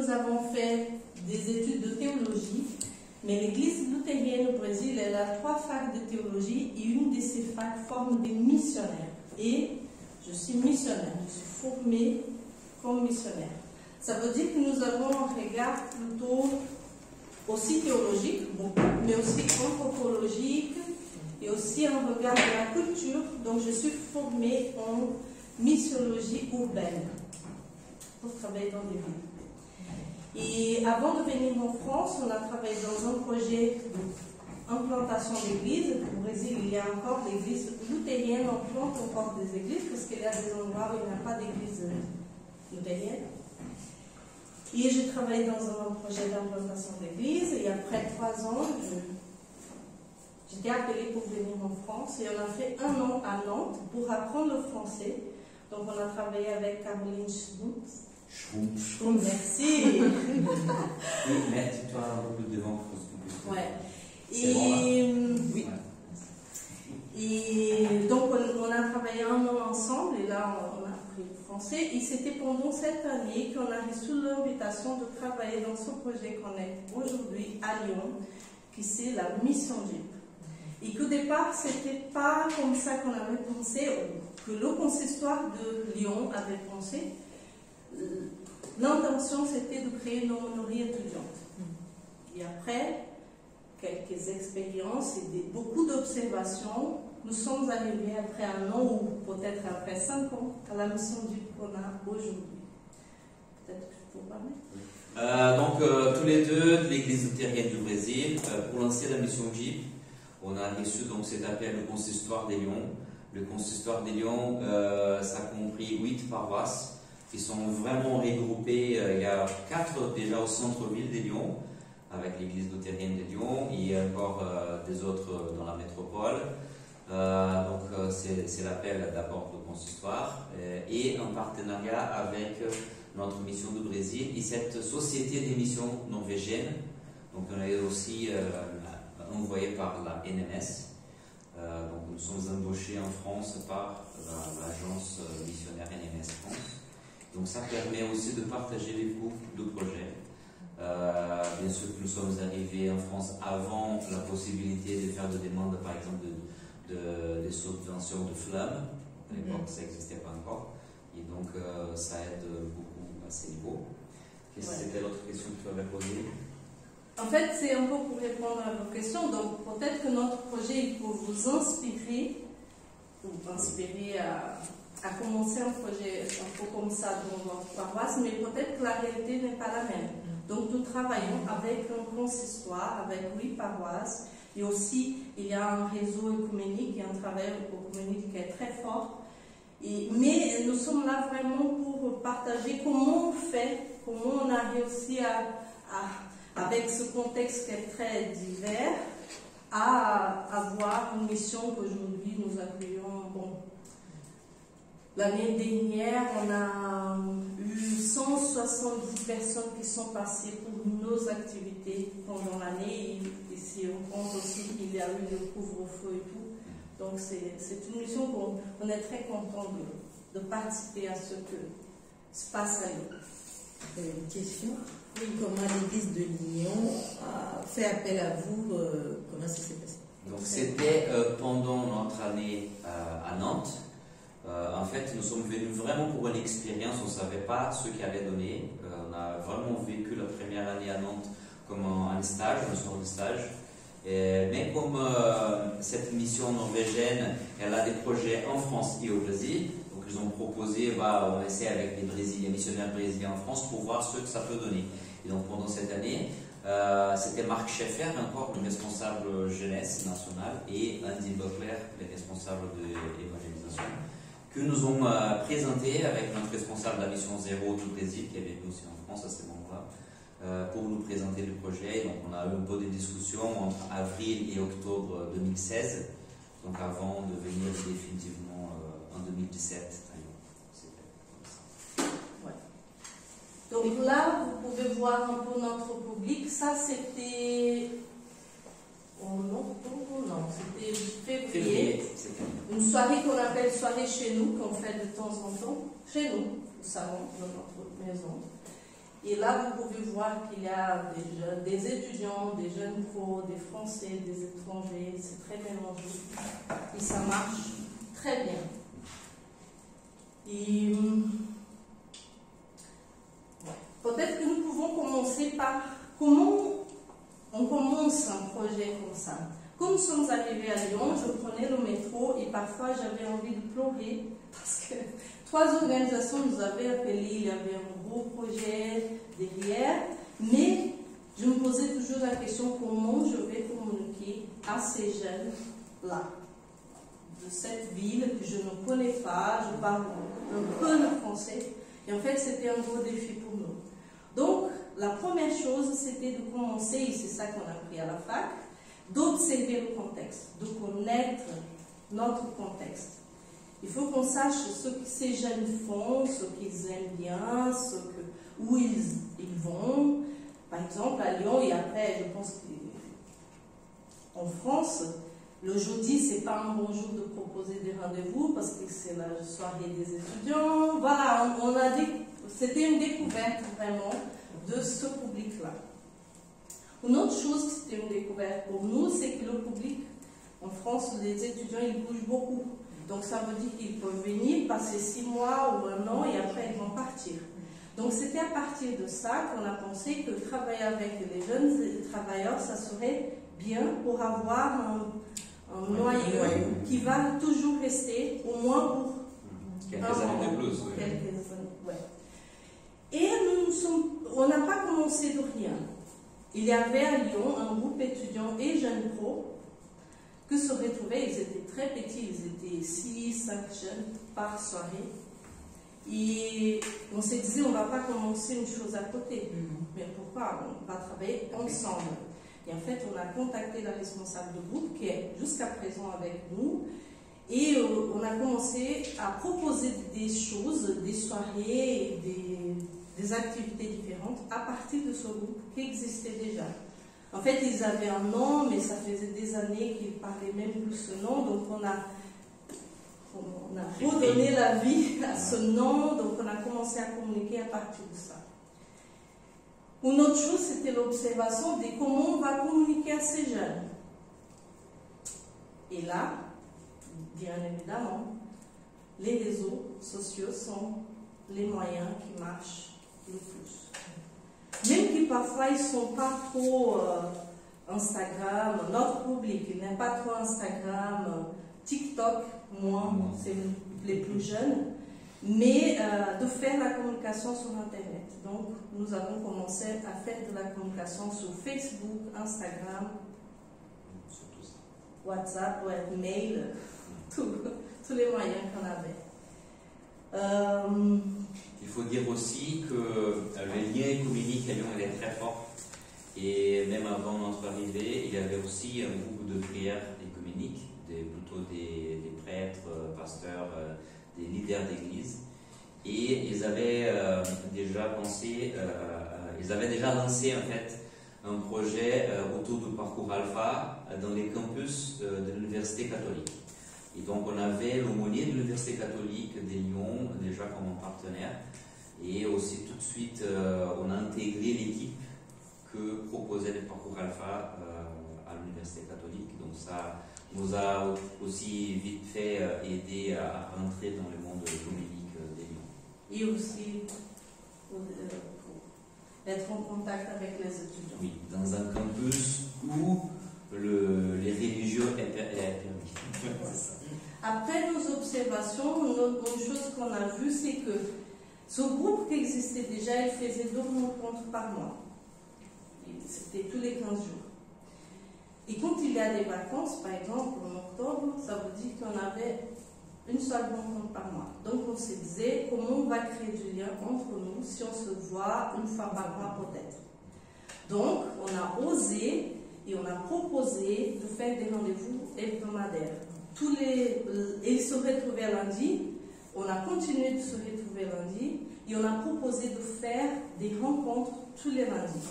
nous avons fait des études de théologie, mais l'église luthérienne au Brésil, elle a 3 facs de théologie et une de ces facs forme des missionnaires. Et je suis missionnaire, je suis formée comme missionnaire. Ça veut dire que nous avons un regard plutôt aussi théologique, mais aussi anthropologique, et aussi un regard de la culture. Donc je suis formée en missiologie urbaine pour travailler dans des villes. Et avant de venir en France, on a travaillé dans un projet d'implantation d'églises. Au Brésil, il y a encore des églises luthériennes, on plante encore des églises, parce qu'il y a des endroits où il n'y a pas d'église luthérienne. Et j'ai travaillé dans un projet d'implantation d'églises, et après 3 ans, j'étais appelée pour venir en France, et on a fait 1 an à Nantes pour apprendre le français. Donc on a travaillé avec Caroline Schmuntz. Merci. Oui, mais toi un peu devant. Ouais. Oui. Et donc on a travaillé 1 an ensemble, et là on a appris le français. Et c'était pendant cette année qu'on a reçu l'invitation de travailler dans ce projet qu'on est aujourd'hui à Lyon, qui c'est la mission JIP. Et qu'au départ, c'était pas comme ça qu'on avait pensé, que le consistoire de Lyon avait pensé. L'intention, c'était de créer une aumônerie étudiante. Et après quelques expériences et beaucoup d'observations, nous sommes arrivés après 1 an ou peut-être après 5 ans à la mission JIP qu'on a aujourd'hui. Peut-être que je peux parler. Tous les deux de l'église luthérienne du Brésil, pour lancer la mission JIP, on a reçu donc cet appel au consistoire des Lyons. Le consistoire des Lyons, ça a compris 8 paroisses qui sont vraiment regroupées. Il y a 4 déjà au centre-ville des Lyons, avec l'église luthérienne de Lyon, et encore des autres dans la métropole. C'est l'appel d'abord au consistoire et un partenariat avec notre mission du Brésil et cette société d'émission norvégienne. Donc on est aussi envoyé par la NMS. Donc nous sommes embauchés en France par l'agence missionnaire NMS France. Donc ça permet aussi de partager les coûts du projet. Bien sûr que nous sommes arrivés en France avant la possibilité de faire des demandes, par exemple, des subventions de flammes. À l'époque, ça n'existait pas encore. Et donc, ça aide beaucoup à ces niveaux. Qu'est-ce que c'était l'autre question que tu avais posée? En fait, c'est un peu pour répondre à vos questions. Donc, peut-être que notre projet il peut vous inspirer, à commencer un projet un peu comme ça dans votre paroisse, mais peut-être que la réalité n'est pas la même. Donc, nous travaillons avec un consistoire, avec 8 paroisses, et aussi il y a un réseau œcuménique et un travail œcuménique qui est très fort. Mais nous sommes là vraiment pour partager comment on fait, comment on a réussi avec ce contexte qui est très divers, à avoir une mission qu'aujourd'hui nous accueillons. Bon, l'année dernière, on a eu 170 personnes qui sont passées pour nos activités pendant l'année. Et si on compte aussi qu'il y a eu le couvre-feu et tout. Donc c'est une mission qu'on est très content de participer à ce que se passe à Lyon. Une question. Oui, comment l'église de Lyon a fait appel à vous? Comment ça s'est passé? Donc c'était pendant notre année à Nantes. En fait, nous sommes venus vraiment pour une expérience. On ne savait pas ce qu'il allait donner. On a vraiment vécu la première année à Nantes comme un stage, un sort de stage. Mais comme cette mission norvégienne, elle a des projets en France et au Brésil, donc ils ont proposé, on va essayer avec les missionnaires brésiliens en France pour voir ce que ça peut donner. Et donc pendant cette année, c'était Marc Schaeffer, encore le responsable jeunesse nationale, et Andy Buckler, le responsable de l'évangélisation, que nous ont présenté avec notre responsable de la mission Zéro du Brésil, qui est venu aussi en France à ce moment-là, pour nous présenter le projet. Donc on a eu un peu de discussions entre avril et octobre 2016, donc avant de venir définitivement en 2017. Donc là, vous pouvez voir un peu notre public. Ça, c'était en octobre, non, c'était février. Une soirée qu'on appelle soirée chez nous, qu'on fait de temps en temps, chez nous, au salon de notre maison. Et là, vous pouvez voir qu'il y a des étudiants, des jeunes pros, des Français, des étrangers. C'est très mélangé. Et ça marche très bien. Et peut-être que nous pouvons commencer par comment on commence un projet comme ça. Quand nous sommes arrivés à Lyon, je prenais le métro et parfois j'avais envie de pleurer parce que 3 organisations nous avaient appelés, il y avait un gros projet derrière, mais je me posais toujours la question comment je vais communiquer à ces jeunes-là, de cette ville que je ne connais pas, je parle un peu le français, et en fait c'était un gros défi pour nous. Donc la première chose c'était de commencer, et c'est ça qu'on a appris à la fac, d'observer le contexte, de connaître notre contexte. Il faut qu'on sache ce que ces jeunes font, ce qu'ils aiment bien, où ils vont. Par exemple, à Lyon, et après, je pense qu'en France, le jeudi, ce n'est pas un bon jour de proposer des rendez-vous parce que c'est la soirée des étudiants. Voilà, c'était une découverte vraiment de ce public-là. Une autre chose qui c'était une découverte pour nous, c'est que le public, en France, les étudiants, ils bougent beaucoup. Donc ça veut dire qu'ils peuvent venir, passer 6 mois ou 1 an et après ils vont partir. Donc c'était à partir de ça qu'on a pensé que travailler avec les jeunes travailleurs, ça serait bien pour avoir un noyau qui va toujours rester, au moins pour quelques années de plus. Quelques années, ouais. Et on n'a pas commencé de rien. Il y avait à Lyon un groupe étudiant et jeunes pro que se retrouvaient, ils étaient très petits, ils étaient 6-5 jeunes par soirée. Et on s'est dit, on ne va pas commencer une chose à côté. Mais pourquoi? On va travailler ensemble. Et en fait, on a contacté la responsable du groupe qui est jusqu'à présent avec nous. Et on a commencé à proposer des choses, des soirées, des activités différentes à partir de ce groupe qui existait déjà. En fait, ils avaient un nom, mais ça faisait des années qu'ils ne parlaient même plus ce nom. Donc, on a redonné la vie à ce nom. Donc, on a commencé à communiquer à partir de ça. Une autre chose, c'était l'observation de comment on va communiquer à ces jeunes. Et là, bien évidemment, les réseaux sociaux sont les moyens qui marchent le plus. Même que parfois ils ne sont pas trop Instagram, notre public, il n'aime pas trop Instagram, TikTok, moins, c'est les plus jeunes, mais de faire la communication sur Internet. Donc, nous avons commencé à faire de la communication sur Facebook, Instagram, WhatsApp, mail, tous les moyens qu'on avait. Il faut dire aussi que le lien écuménique à Lyon est très fort. Et même avant notre arrivée, il y avait aussi un groupe de prière écuménique, plutôt des prêtres, pasteurs, des leaders d'église. Et ils avaient déjà lancé en fait un projet autour du parcours alpha dans les campus de l'Université catholique. Et donc on avait l'aumônier de l'Université catholique de Lyon déjà comme partenaire. Et aussi tout de suite on a intégré l'équipe que proposait le parcours alpha à l'Université catholique. Donc ça nous a aussi vite fait aider à rentrer dans le monde écuménique de Lyon. Et aussi pour être en contact avec les étudiants. Oui, dans un campus où les religieux est permis. Après nos observations, une chose qu'on a vue, c'est que ce groupe qui existait déjà, il faisait 2 rencontres par mois. C'était tous les 15 jours. Et quand il y a des vacances, par exemple en octobre, ça veut dire qu'on avait une seule rencontre par mois. Donc on se disait comment on va créer du lien entre nous si on se voit une fois par mois peut-être. Donc on a osé et on a proposé de faire des rendez-vous hebdomadaires. Ils se retrouvaient lundi, on a continué de se retrouver lundi et on a proposé de faire des rencontres tous les lundis.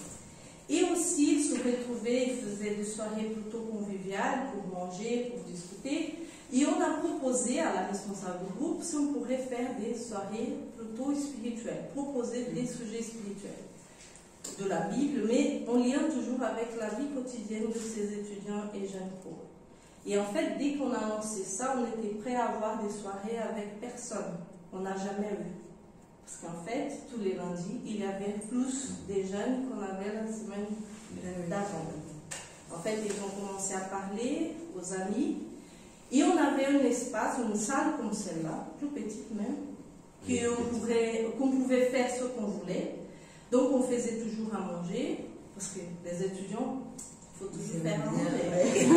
Et aussi, ils se retrouvaient, ils faisaient des soirées plutôt conviviales pour manger, pour discuter. Et on a proposé à la responsable du groupe si on pourrait faire des soirées plutôt spirituelles, proposer des sujets spirituels. de la Bible, mais en lien toujours avec la vie quotidienne de ces étudiants et jeunes pros. Et en fait, dès qu'on a lancé ça, on était prêt à avoir des soirées avec personne. On n'a jamais eu. Parce qu'en fait, tous les lundis, il y avait plus des jeunes qu'on avait la semaine d'avant. En fait, ils ont commencé à parler aux amis. Et on avait un espace, une salle comme celle-là, plus petite même, qu'on pouvait faire ce qu'on voulait. Donc, on faisait toujours à manger, parce que les étudiants, il faut toujours faire à manger.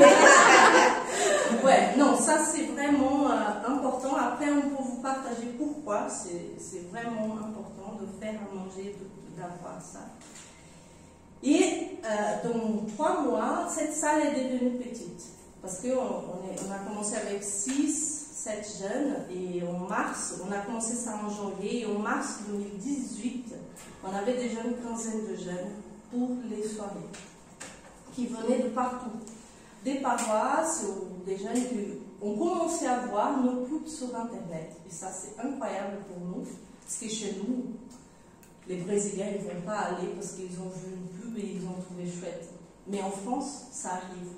Ouais, non, ça c'est vraiment important. Après, on peut vous partager pourquoi c'est vraiment important de faire à manger, d'avoir ça. Et dans 3 mois, cette salle est devenue petite. Parce qu'on a commencé avec 6-7 jeunes. Et en mars, on a commencé ça en janvier. Et en mars 2018, on avait déjà une quinzaine de jeunes pour les soirées. Qui venaient de partout. Des paroisses ou des jeunes qui ont commencé à voir nos pubs sur Internet. Et ça, c'est incroyable pour nous. Parce que chez nous, les Brésiliens ne vont pas aller parce qu'ils ont vu une pub et ils ont trouvé chouette. Mais en France, ça arrive.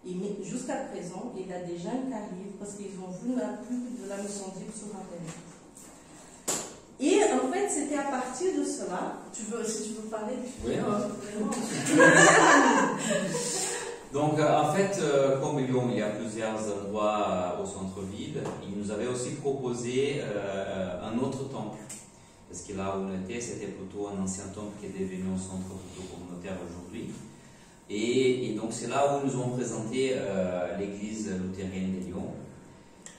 Et jusqu'à présent, il y a des jeunes qui arrivent parce qu'ils ont vu la pub de la Mission Libre sur Internet. Et en fait, c'était à partir de cela, si tu veux parler du oui, donc, en fait, comme il y a plusieurs endroits au centre-ville, il nous avait aussi proposé un autre temple. Parce que là où on était, c'était plutôt un ancien temple qui est devenu un centre plutôt communautaire aujourd'hui. Et donc, c'est là où nous ont présenté l'église luthérienne de Lyon.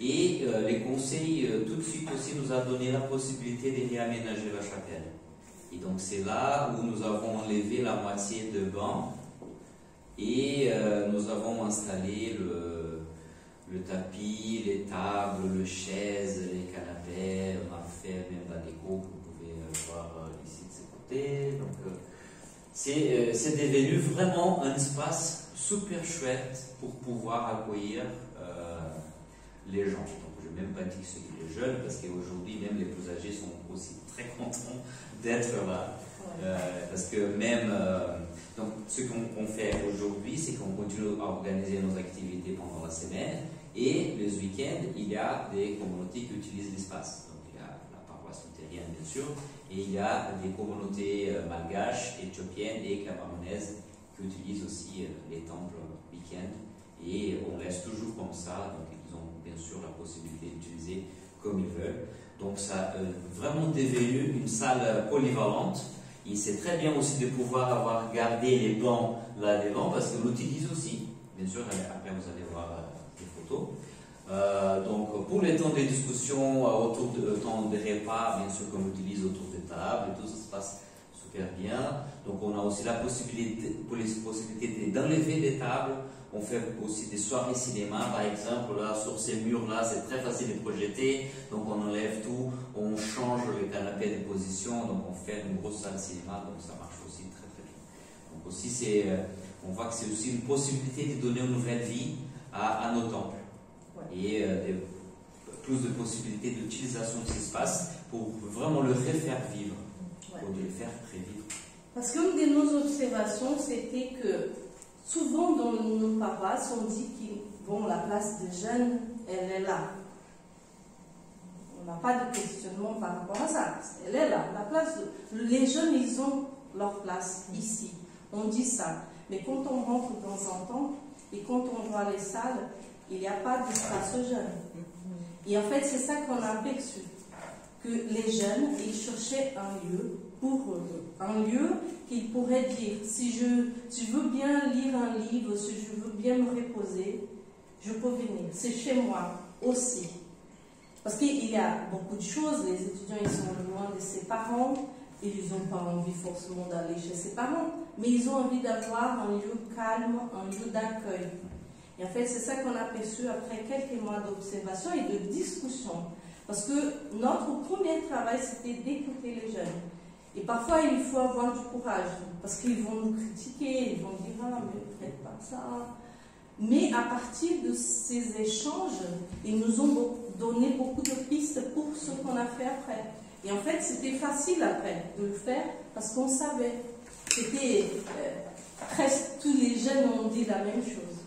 Et les conseils, tout de suite aussi, nous a donné la possibilité de réaménager la chapelle. Et donc, c'est là où nous avons enlevé la moitié de bancs. Et nous avons installé le tapis, les tables, les chaises, les canapés. On a fait même la déco que vous pouvez voir ici de ce côté. Donc, c'est devenu vraiment un espace super chouette pour pouvoir accueillir les gens. Donc, je n'ai même pas dit que c'est les jeunes, parce qu'aujourd'hui, même les plus âgés sont aussi très contents d'être là. Parce que même... donc, ce qu'on fait aujourd'hui, c'est qu'on continue à organiser nos activités pendant la semaine, et les week-ends, il y a des communautés qui utilisent l'espace. Donc, il y a la paroisse luthérienne, bien sûr, et il y a des communautés malgaches, éthiopiennes et camerounaises qui utilisent aussi les temples week-end, et on laisse toujours comme ça. Donc, ils ont bien sûr la possibilité d'utiliser comme ils veulent. Donc, ça a vraiment devenu une salle polyvalente. Et c'est très bien aussi de pouvoir avoir gardé les bancs là devant, parce qu'on l'utilise aussi. Bien sûr, après vous allez voir des photos. Donc pour les temps de discussion, autour de temps de repas, bien sûr qu'on l'utilise autour des tables, et tout ça se passe super bien. Donc on a aussi la possibilité d'enlever des tables. On fait aussi des soirées cinéma, par exemple, là, sur ces murs-là, c'est très facile de projeter. Donc, on enlève tout, on change le canapé de position, donc on fait une grosse salle cinéma, donc ça marche aussi très très bien. Donc, aussi, on voit que c'est aussi une possibilité de donner une nouvelle vie à nos temples. Et plus de possibilités d'utilisation de cet espace pour vraiment le refaire vivre, pour le faire revivre. Parce qu'une de nos observations, c'était que souvent dans nos paroisses, on dit que la place des jeunes, elle est là. On n'a pas de questionnement par rapport à ça. Elle est là. La place les jeunes, ils ont leur place ici. On dit ça. Mais quand on rentre dans un temple et quand on voit les salles, il n'y a pas d'espace aux jeunes. Et en fait, c'est ça qu'on a aperçu. Que les jeunes, ils cherchaient un lieu pour eux. Un lieu qu'ils pourraient dire, si je veux bien lire un livre, si je veux bien me reposer, je peux venir. C'est chez moi aussi. Parce qu'il y a beaucoup de choses. Les étudiants, ils sont loin de ses parents. Ils n'ont pas envie forcément d'aller chez ses parents. Mais ils ont envie d'avoir un lieu calme, un lieu d'accueil. Et en fait, c'est ça qu'on a aperçu après quelques mois d'observation et de discussion. Parce que notre premier travail, c'était d'écouter les jeunes. Et parfois, il faut avoir du courage. Parce qu'ils vont nous critiquer, ils vont dire « Ah, mais faites pas ça ». Mais à partir de ces échanges, ils nous ont donné beaucoup de pistes pour ce qu'on a fait après. Et en fait, c'était facile après de le faire parce qu'on savait. c'était presque tous les jeunes ont dit la même chose.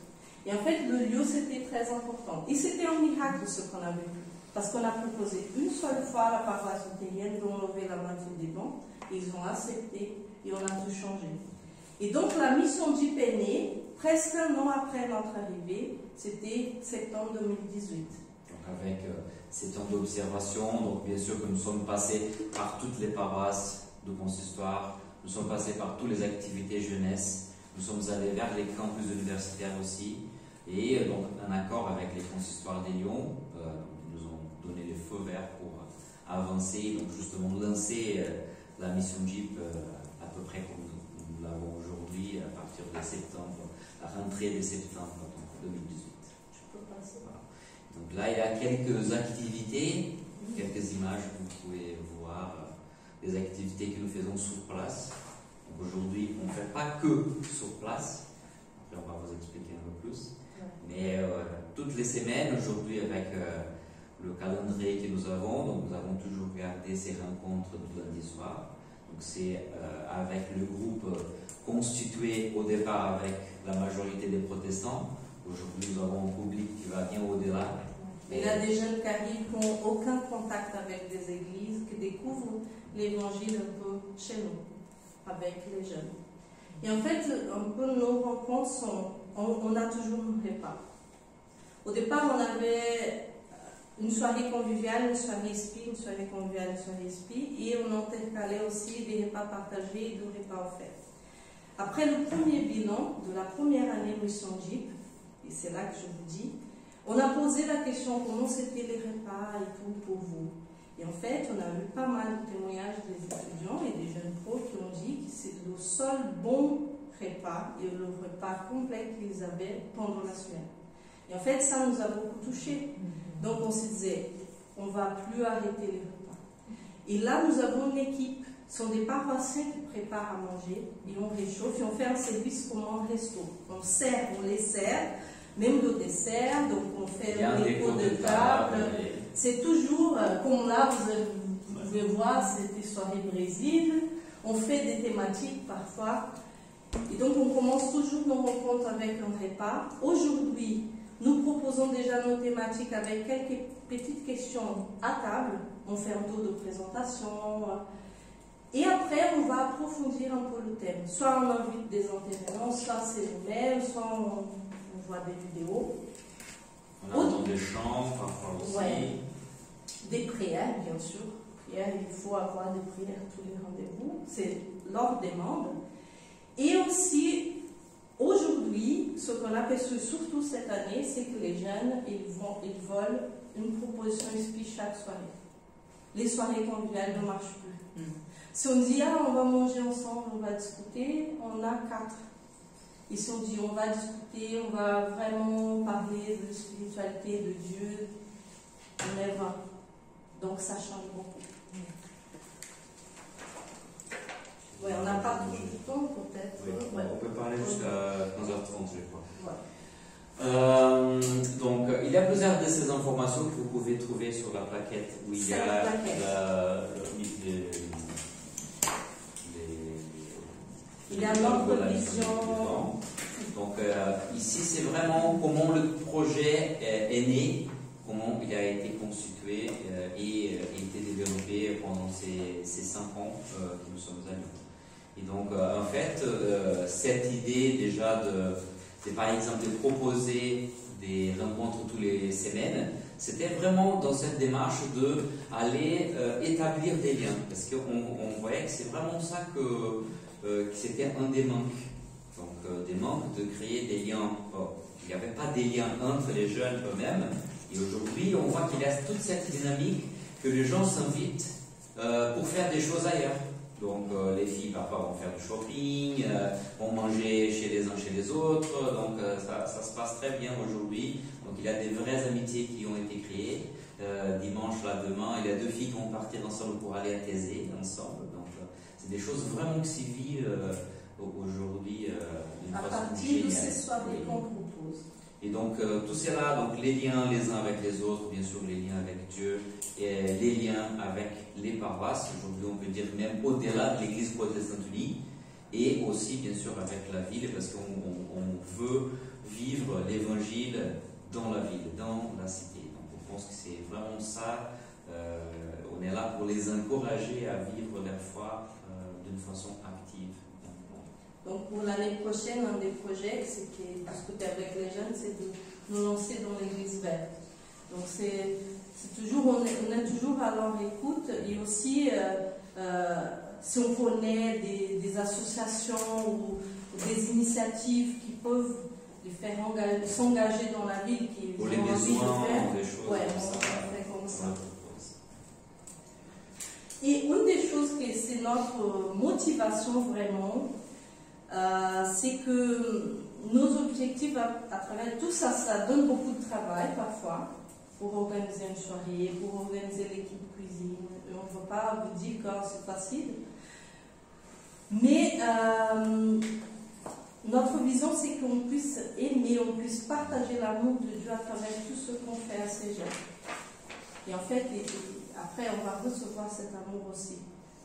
Et en fait, le lieu, c'était très important. Et c'était un miracle ce qu'on avait vu. Parce qu'on a proposé une seule fois à la paroisse luthérienne d'enlever la moitié des bancs. Ils ont accepté et on a tout changé. Et donc la mission du est née presque un an après notre arrivée. C'était septembre 2018. Donc avec ces temps d'observation, donc bien sûr que nous sommes passés par toutes les paroisses de consistoire, nous sommes passés par toutes les activités jeunesse, nous sommes allés vers les campus universitaires aussi, et donc en accord avec les consistoires des Lyons, ils nous ont donné les feux verts pour avancer, donc justement lancer la mission JIP à peu près comme nous l'avons aujourd'hui à partir de septembre, la rentrée de septembre donc 2018. Je peux passer. Voilà. Donc là, il y a quelques activités, quelques images que vous pouvez voir, des activités que nous faisons sur place. Donc aujourd'hui, on ne fait pas que sur place. Après, on va vous expliquer un peu plus. Mais toutes les semaines, aujourd'hui, avec le calendrier que nous avons toujours gardé ces rencontres du lundi soir. Donc c'est avec le groupe constitué au départ avec la majorité des protestants. Aujourd'hui, nous avons un public qui va bien au-delà. Il y a des jeunes qui arrivent qui n'ont aucun contact avec des églises, qui découvrent l'évangile un peu chez nous, avec les jeunes. Et en fait, un peu nos rencontres sont, on a toujours un repas. Au départ, on avait une soirée conviviale, une soirée esprit, une soirée conviviale, une soirée esprit, et on intercalait aussi des repas partagés et des repas offerts. Après le premier bilan de la première année Mission JIP, et c'est là que je vous dis, on a posé la question comment c'était les repas et tout pour vous. Et en fait, on a eu pas mal de témoignages des étudiants et des jeunes pros qui ont dit que c'est le seul bon repas et le repas complet qu'ils avaient pendant la semaine. Et en fait, ça nous a beaucoup touchés. Donc on se disait, on ne va plus arrêter les repas. Et là, nous avons une équipe, ce sont des paroissiens qui préparent à manger, et on réchauffe, et on fait un service comme un resto. On sert, on les sert, même le dessert, donc on fait un déco de table. C'est toujours, comme là, vous pouvez voir, c'est des soirées Brésil, on fait des thématiques parfois. Et donc on commence toujours nos rencontres avec un repas. Aujourd'hui, nous proposons déjà nos thématiques avec quelques petites questions à table. On fait un tour de présentation. Et après, on va approfondir un peu le thème. Soit on invite des intervenants, soit c'est nous-mêmes, soit on voit des vidéos. On entend des chants, parfois aussi. Ouais. Des prières, bien sûr. Prières, il faut avoir des prières tous les rendez-vous. C'est leur demande. Et aussi, aujourd'hui, ce qu'on a perçu surtout cette année, c'est que les jeunes, ils veulent une proposition esprit chaque soirée. Les soirées conviviales ne marchent plus. Si on dit, on va manger ensemble, on va discuter, on a 4. Et si on dit, on va discuter, on va vraiment parler de spiritualité, de Dieu, on est 20. Donc ça change beaucoup. Ouais, on n'a pas beaucoup de temps peut-être. Oui, ouais. On peut parler jusqu'à 15h30, je crois. Ouais. Donc, il y a plusieurs de ces informations que vous pouvez trouver sur la plaquette où il y a il y a notre vision. Donc, ici, c'est vraiment comment le projet est né, comment il a été constitué et été développé pendant ces 5 ans que nous sommes à Lyon. Et donc, en fait, cette idée déjà c'est par exemple de proposer des rencontres toutes les semaines, c'était vraiment dans cette démarche d'aller établir des liens. Parce qu'on voyait que c'est vraiment ça que c'était un des manques. Donc, des manques de créer des liens. Il n'y avait pas des liens entre les jeunes eux-mêmes. Et aujourd'hui, on voit qu'il y a toute cette dynamique que les gens s'invitent pour faire des choses ailleurs. Donc les filles parfois vont faire du shopping, vont manger chez les uns chez les autres, donc ça se passe très bien aujourd'hui. Donc il y a des vraies amitiés qui ont été créées. Dimanche, là, demain, il y a 2 filles qui vont partir ensemble pour aller à Thésée ensemble. Donc c'est des choses vraiment que s'y vit aujourd'hui d'une façon géniale. À partir de ces soirées qu'on propose. Et donc, tout cela, donc les liens les uns avec les autres, bien sûr les liens avec Dieu, et les liens avec les paroisses, aujourd'hui on peut dire même au-delà de l'Église protestante unie, et aussi bien sûr avec la ville, parce qu'on veut vivre l'évangile dans la ville, dans la cité. Donc on pense que c'est vraiment ça, on est là pour les encourager à vivre leur foi d'une façon active. Donc pour l'année prochaine, un des projets, c'était discuter avec les jeunes, c'est de nous lancer dans l'église verte. Donc c'est toujours, on est toujours à leur écoute, et aussi si on connaît des associations ou des initiatives qui peuvent les faire s'engager dans la ville, qui pour ont les envie besoins, de faire, des choses ouais, comme ça. on fait comme ça. Et une des choses que c'est notre motivation vraiment, c'est que nos objectifs à travers tout ça, ça donne beaucoup de travail parfois pour organiser une soirée, pour organiser l'équipe cuisine. On ne peut pas vous dire que c'est facile. Mais notre vision, c'est qu'on puisse aimer, on puisse partager l'amour de Dieu à travers tout ce qu'on fait à ces jeunes. Et en fait, après, on va recevoir cet amour aussi.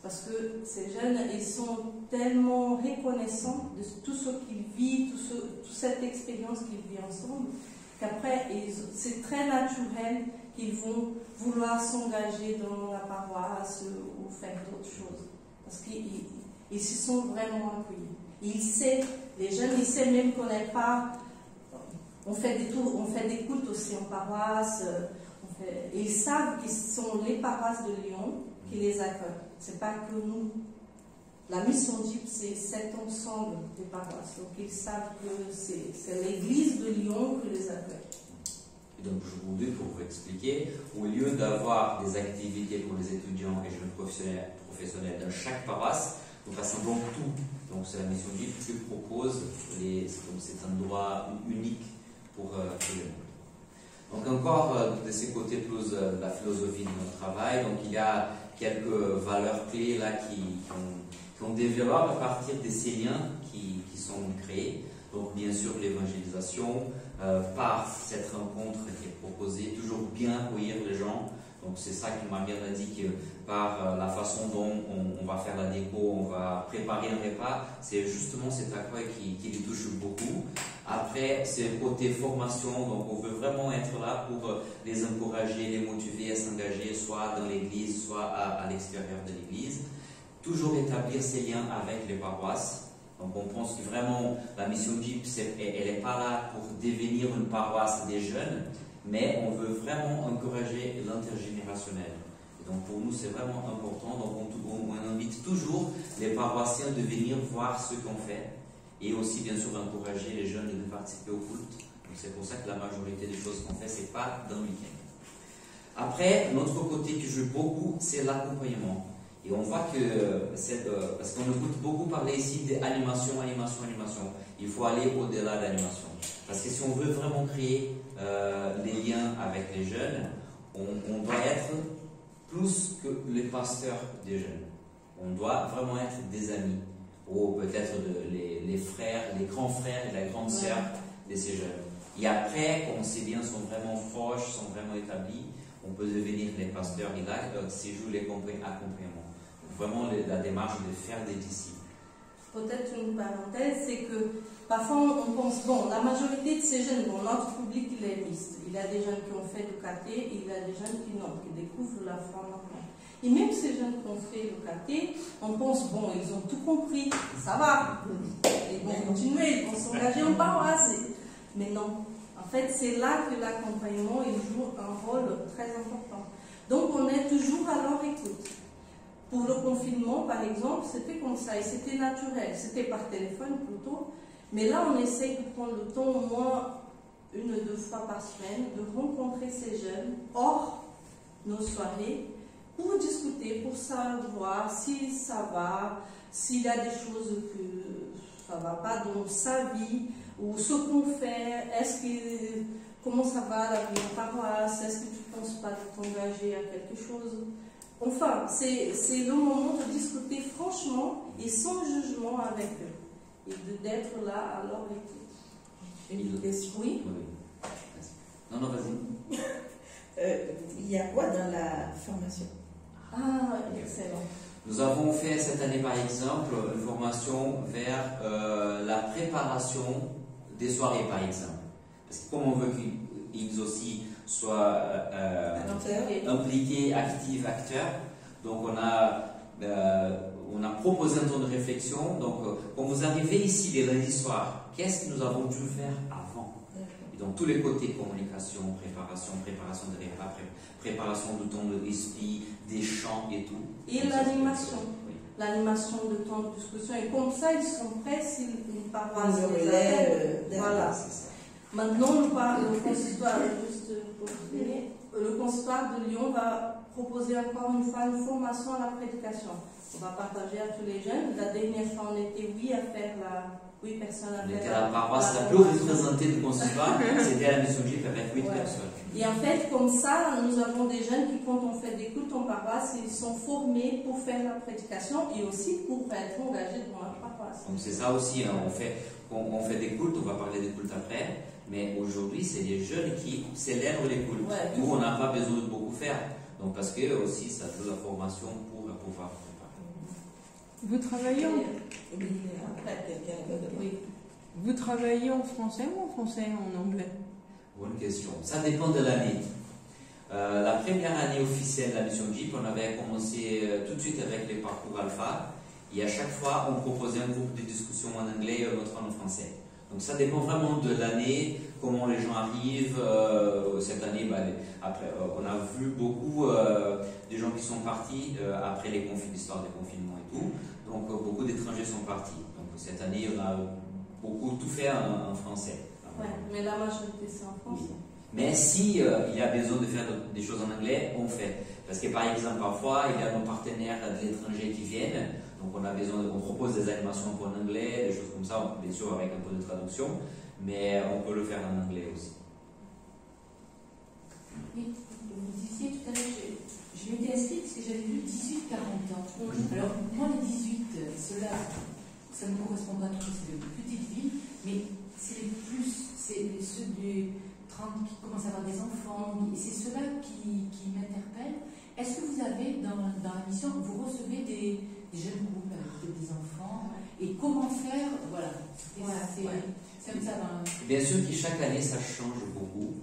Parce que ces jeunes, ils sont tellement reconnaissants de tout ce qu'ils vivent, toute cette expérience qu'ils vivent ensemble, qu'après, c'est très naturel qu'ils vont vouloir s'engager dans la paroisse ou faire d'autres choses. Parce qu'ils se sont vraiment accueillis. Les jeunes, ils savent même qu'on n'est pas... On fait des tours, on fait des cultes aussi en paroisse. Ils savent que ce sont les paroisses de Lyon qui les accueillent. Ce n'est pas que nous. La mission DIP, c'est cet ensemble des paroisses. Donc ils savent que c'est l'église de Lyon qui les accueille. Et donc aujourd'hui, pour vous expliquer, au lieu d'avoir des activités pour les étudiants et jeunes professionnels dans chaque paroisse, nous rassemblons tout. Donc c'est la mission DIP qui propose, c'est un endroit unique pour tout le monde. Donc encore de ces côtés plus la philosophie de notre travail, donc il y a quelques valeurs clés là qu'on développe à partir de ces liens qui sont créés. Donc bien sûr l'évangélisation par cette rencontre qui est proposée, toujours bien accueillir les gens. Donc c'est ça que Marianne a dit, que par la façon dont on va faire la déco, on va préparer un repas, c'est justement cet accueil qui les touche beaucoup. Après, c'est le côté formation, donc on veut vraiment être là pour les encourager, les motiver à s'engager, soit dans l'église, soit à l'extérieur de l'église. Toujours établir ces liens avec les paroisses. Donc on pense que vraiment la mission DIP, elle n'est pas là pour devenir une paroisse des jeunes, mais on veut vraiment encourager l'intergénérationnel. Et donc pour nous c'est vraiment important, donc on invite toujours les paroissiens de venir voir ce qu'on fait, et aussi bien sûr encourager les jeunes de participer au culte. Donc c'est pour ça que la majorité des choses qu'on fait, c'est pas dans le week-end. Après, l'autre côté qui joue beaucoup, c'est l'accompagnement. Et on voit que, parce qu'on écoute beaucoup parler ici d'animation, animation. Il faut aller au-delà de l'animation. Parce que si on veut vraiment créer les liens avec les jeunes, on doit être plus que les pasteurs des jeunes. On doit vraiment être des amis. Ou peut-être les frères, les grands frères et la grande sœur de ces jeunes. Et après, quand ces liens sont vraiment proches, sont vraiment établis, on peut devenir les pasteurs. Et là, c'est jouer l'accompagnement. Vraiment la démarche de faire des disciples. Peut-être une parenthèse, c'est que parfois on pense, bon, la majorité de ces jeunes, bon, notre public il est mixte. Il y a des jeunes qui ont fait le caté et il y a des jeunes qui non, qui découvrent la foi maintenant. Et même ces jeunes qui ont fait le caté, on pense, bon, ils ont tout compris, ça va, ils vont continuer, ils vont s'engager en paroisse. Mais non, en fait, c'est là que l'accompagnement il joue un rôle très important. Donc on est toujours à leur écoute. Pour le confinement, par exemple, c'était comme ça, et c'était naturel, c'était par téléphone plutôt, mais là on essaye de prendre le temps au moins 1 ou 2 fois par semaine, de rencontrer ces jeunes hors nos soirées, pour discuter, pour savoir si ça va, s'il y a des choses que ça ne va pas dans sa vie, ou ce qu'on fait, comment ça va la vie en paroisse, est-ce que tu ne penses pas de t'engager à quelque chose? Enfin, c'est le moment de discuter franchement et sans jugement avec eux, et d'être là à leur écoute. Une question. Oui. Non, vas-y. Il y a quoi dans la formation? Ah, excellent. Nous avons fait cette année par exemple une formation vers la préparation des soirées par exemple. Parce que comme on veut qu'ils aussi soient impliqués, actifs, acteurs, donc on a proposé un temps de réflexion. Donc quand vous arrivez ici les lundis soirs, qu'est-ce que nous avons dû faire avant? Et donc tous les côtés, communication, préparation des repas, préparation du temps de l'esprit, des chants et tout. Et l'animation. Oui. L'animation de temps de discussion. Et comme ça, ils sont prêts si une paroisse les appelle. Voilà. Maintenant, le consistoire, juste pour finir, le consistoire de Lyon va proposer encore une fois une formation à la prédication. On va partager à tous les jeunes. La dernière fois, on était 8 à faire la... 8 personnes à faire la paroisse la plus représentée du consistoire, c'était la mission GIP avec 8 personnes. Et en fait, comme ça, nous avons des jeunes qui, quand on fait des cultes en paroisse, ils sont formés pour faire la prédication et aussi pour être engagés dans la paroisse. Donc c'est ça aussi, hein, on fait des cultes, on va parler des cultes après, mais aujourd'hui, c'est les jeunes qui célèbrent les cultes. Ouais, nous, on n'a pas besoin de beaucoup faire. Donc parce que aussi, ça donne la formation pour pouvoir préparer. Vous travaillez en français ou en français et en anglais? Bonne question. Ça dépend de l'année. La première année officielle de la mission GIP, on avait commencé tout de suite avec les parcours alpha. Et à chaque fois, on proposait un groupe de discussion en anglais et un autre en français. Donc ça dépend vraiment de l'année, comment les gens arrivent. Cette année, après, on a vu beaucoup de gens qui sont partis après l'histoire des confinements et tout. Donc beaucoup d'étrangers sont partis. Donc cette année, on a beaucoup tout fait en français. Oui, mais la majorité c'est en français. Oui. Mais si il y a besoin de faire des choses en anglais, on fait. Parce que par exemple, parfois, il y a nos partenaires de l'étranger qui viennent. Donc on propose des animations en anglais, des choses comme ça, bien sûr avec un peu de traduction, mais on peut le faire en anglais aussi. Oui, vous disiez tout à l'heure, je m'étais inscrite parce que j'avais vu 18-40 ans. Alors, moi, les 18, ceux-là, ça ne me correspond pas trop, c'est de petites villes, mais c'est ceux du 30 qui commencent à avoir des enfants, et c'est ceux-là qui m'interpellent. Est-ce que vous avez, dans la mission, vous recevez des jeunes groupes avec des enfants, et comment faire, voilà, c'est comme ça. Bien sûr que chaque année, ça change beaucoup.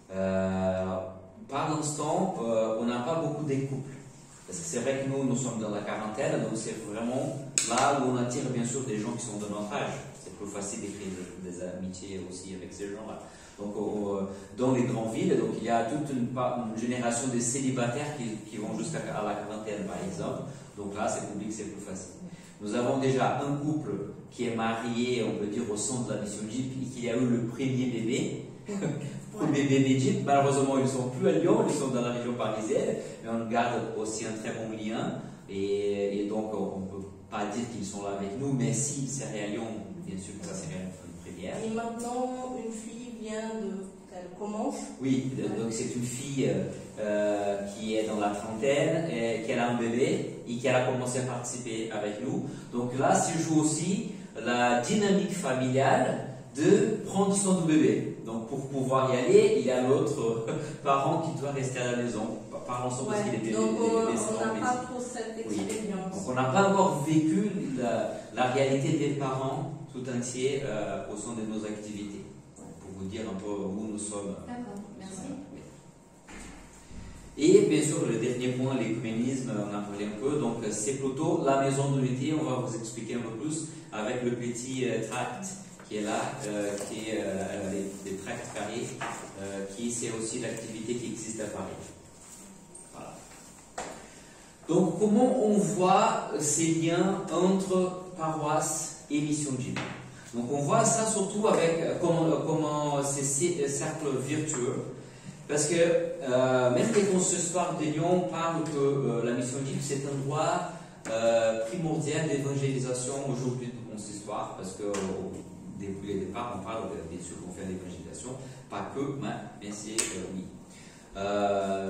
Par l'instant, on n'a pas beaucoup de couples. Parce que c'est vrai que nous sommes dans la quarantaine, donc c'est vraiment là où on attire bien sûr des gens qui sont de notre âge. C'est plus facile d'écrire des amitiés aussi avec ces gens-là. Donc dans les grandes villes, donc, il y a toute une génération de célibataires qui vont jusqu'à la quarantaine par exemple. Donc là, c'est public, c'est plus facile. Nous avons déjà un couple qui est marié, on peut dire, au centre de la mission GIP et qui a eu le premier bébé. Premier bébé GIP. Malheureusement, ils ne sont plus à Lyon, ils sont dans la région parisienne, mais on garde aussi un très bon lien. Et donc, on ne peut pas dire qu'ils sont là avec nous, mais si c'est à Lyon, bien sûr que ça serait une première. Et maintenant, une fille elle commence. Oui, donc c'est une fille qui est dans la trentaine, et qui a un bébé et qui a commencé à participer avec nous. Donc là, se joue aussi la dynamique familiale de prendre soin du bébé. Donc pour pouvoir y aller, il y a l'autre parent qui doit rester à la maison. Parlons ensemble parce qu'il était donc on n'a pas trop cette expérience. Donc on n'a pas encore vécu la réalité des parents tout entier au sein de nos activités. Pour vous dire un peu où nous sommes. D'accord, merci. Et bien sûr, le dernier point, l'écuménisme, on en a parlé un peu. Donc c'est plutôt la maison d'unité. On va vous expliquer un peu plus avec le petit tract qui est là, qui est des tracts carrés, qui c'est aussi l'activité qui existe à Paris. Voilà. Donc comment on voit ces liens entre paroisse et mission GIP? Donc on voit ça surtout avec comment ces cercles virtueux, parce que même les consistoires de Lyon parlent que la mission GIP c'est un droit primordial d'évangélisation aujourd'hui du consistoire, parce que depuis le départ on parle bien sûr qu'on fait l'évangélisation, pas que, mais c'est oui.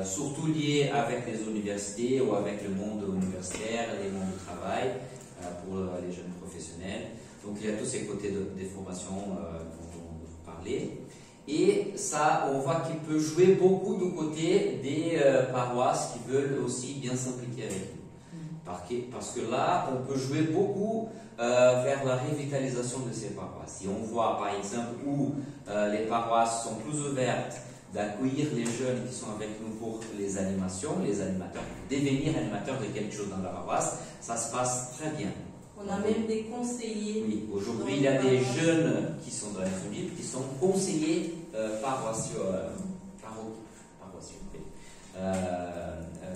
Surtout lié avec les universités ou avec le monde universitaire, les mondes du travail, pour les jeunes professionnels. Donc il y a tous ces côtés des formations dont on parlait. Et ça, on voit qu'il peut jouer beaucoup du côté des paroisses qui veulent aussi bien s'impliquer avec nous. Parce que là, on peut jouer beaucoup vers la revitalisation de ces paroisses. Si on voit par exemple où les paroisses sont plus ouvertes d'accueillir les jeunes qui sont avec nous pour les animations, les animateurs, devenir animateurs de quelque chose dans la paroisse, ça se passe très bien. On a même des conseillers. Oui, aujourd'hui il y a des jeunes qui sont dans les Bible qui sont conseillers paroissiaux,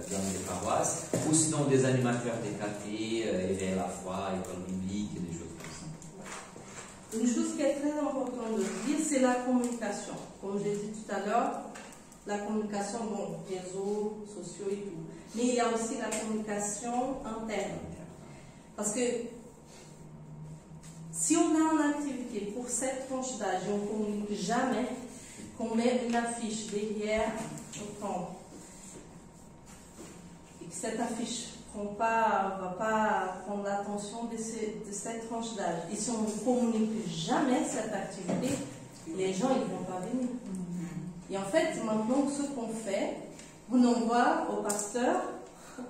dans les paroisses, ou sinon des animateurs des cafés, éveil à la foi, école biblique, et des choses comme ça. Une chose qui est très importante de dire, c'est la communication. Comme j'ai dit tout à l'heure, la communication, bon, réseaux sociaux et tout. Mais il y a aussi la communication interne. Parce que si on a une activité pour cette tranche d'âge et on ne communique jamais, qu'on met une affiche derrière au camp, et que cette affiche ne va pas prendre l'attention de cette tranche d'âge, et si on ne communique jamais cette activité, les gens ils ne vont pas venir. Et en fait, maintenant, ce qu'on fait, on envoie au pasteur,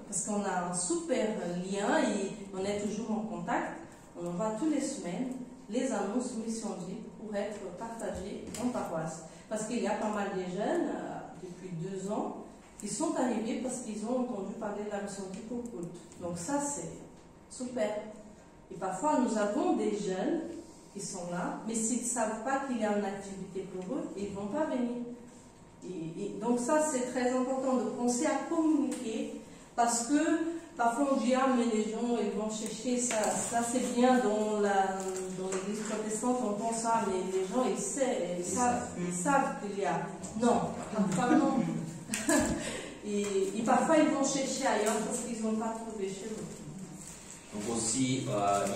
parce qu'on a un super lien et on est toujours en contact, on envoie toutes les semaines les annonces Mission Vie pour être partagées en paroisse. Parce qu'il y a pas mal de jeunes, depuis 2 ans, qui sont arrivés parce qu'ils ont entendu parler de la Mission Vie pour culte. Donc ça, c'est super. Et parfois, nous avons des jeunes qui sont là, mais s'ils ne savent pas qu'il y a une activité pour eux, ils ne vont pas venir. Et donc ça, c'est très important de penser à communiquer, parce que parfois on dit, ah mais les gens ils vont chercher ça c'est bien dans l'église protestante, on pense ça, mais les gens ils savent qu'il y a. Non, parfois non. et parfois ils vont chercher ailleurs parce qu'ils n'ont pas trouvé chez eux. Donc aussi,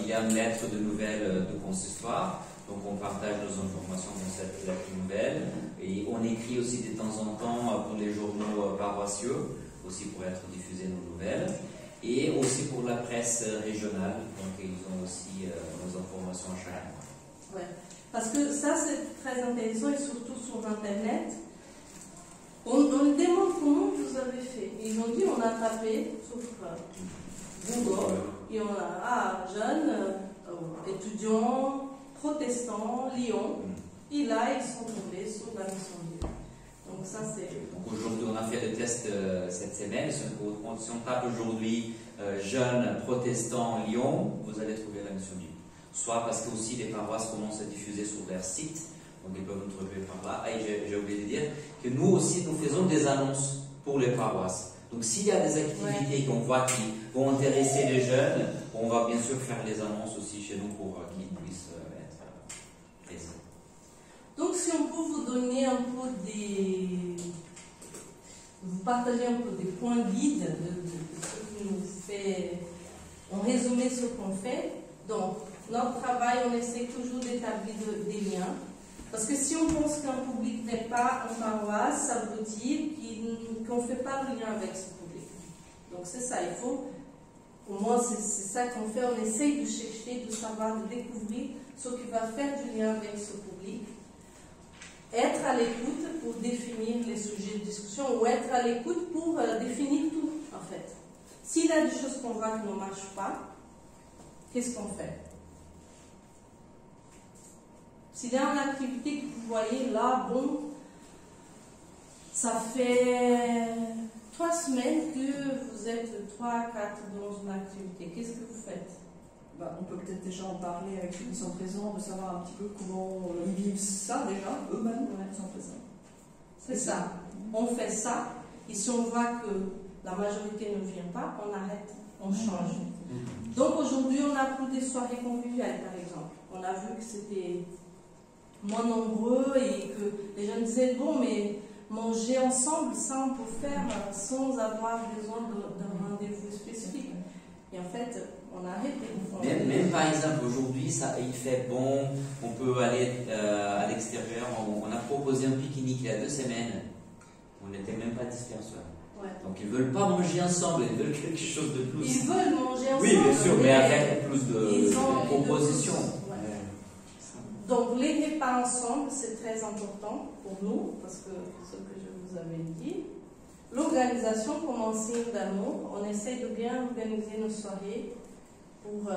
il y a une lettre de nouvelles de consistoire. Donc on partage nos informations dans cette lettre nouvelle. Et on écrit aussi de temps en temps pour les journaux paroissiaux, aussi pour être diffusées nos nouvelles. Et aussi pour la presse régionale. Donc ils ont aussi nos informations à chaque mois. Ouais. Parce que ça c'est très intéressant et surtout sur Internet. On demande comment vous avez fait. Ils ont dit on a tapé sur Google et on a jeune, étudiant, protestant, Lyon. Et là ils sont tombés sur la mission de Dieu. Donc ça c'est. Donc aujourd'hui on a fait le test cette semaine. Si on tape aujourd'hui jeunes protestants Lyon, vous allez trouver la mission de Dieu. Soit parce que aussi les paroisses commencent à diffuser sur leur site. Donc ils peuvent nous trouver par là. Et j'ai oublié de dire que nous aussi, nous faisons des annonces pour les paroisses. Donc s'il y a des activités qu'on voit qui vont intéresser les jeunes, on va bien sûr faire les annonces aussi chez nous pour qu'ils puissent être présents. Donc si on peut vous donner un peu vous partager un peu des points guides de ce qui nous fait, en résumé ce qu'on fait. Donc notre travail, on essaie toujours d'établir des liens. Parce que si on pense qu'un public n'est pas en paroisse, ça veut dire qu'on ne fait pas de lien avec ce public. Donc c'est ça, il faut, au moins c'est ça qu'on fait, on essaye de chercher, de savoir, de découvrir ce qui va faire du lien avec ce public. Être à l'écoute pour définir les sujets de discussion, ou être à l'écoute pour définir tout, en fait. S'il y a des choses qu'on voit qui ne marchent pas, qu'est-ce qu'on fait? S'il y a une activité que vous voyez là, bon, ça fait 3 semaines que vous êtes 3 à 4 dans une activité. Qu'est-ce que vous faites? On peut peut-être déjà en parler avec ceux qui sont présents, de savoir un petit peu comment ils vivent ça déjà, eux-mêmes, sont présents. C'est ça. On fait ça, et si on voit que la majorité ne vient pas, on arrête, on change. Donc aujourd'hui, on a pris des soirées conviviales, par exemple. On a vu que c'était moins nombreux et que les jeunes disaient, bon, mais manger ensemble, ça on peut faire sans avoir besoin d'un rendez-vous spécifique. Et en fait, on a arrêté. Même par exemple, aujourd'hui, il fait bon, on peut aller à l'extérieur. On a proposé un pique-nique il y a 2 semaines. On n'était même pas dispersés. Ouais. Donc ils ne veulent pas manger ensemble, ils veulent quelque chose de plus. Ils veulent manger ensemble. Oui, bien sûr, mais avec plus de propositions. Donc les repas ensemble, c'est très important pour nous, parce que ce que je vous avais dit. l'organisation comme un signe d'amour. On essaye de bien organiser nos soirées pour,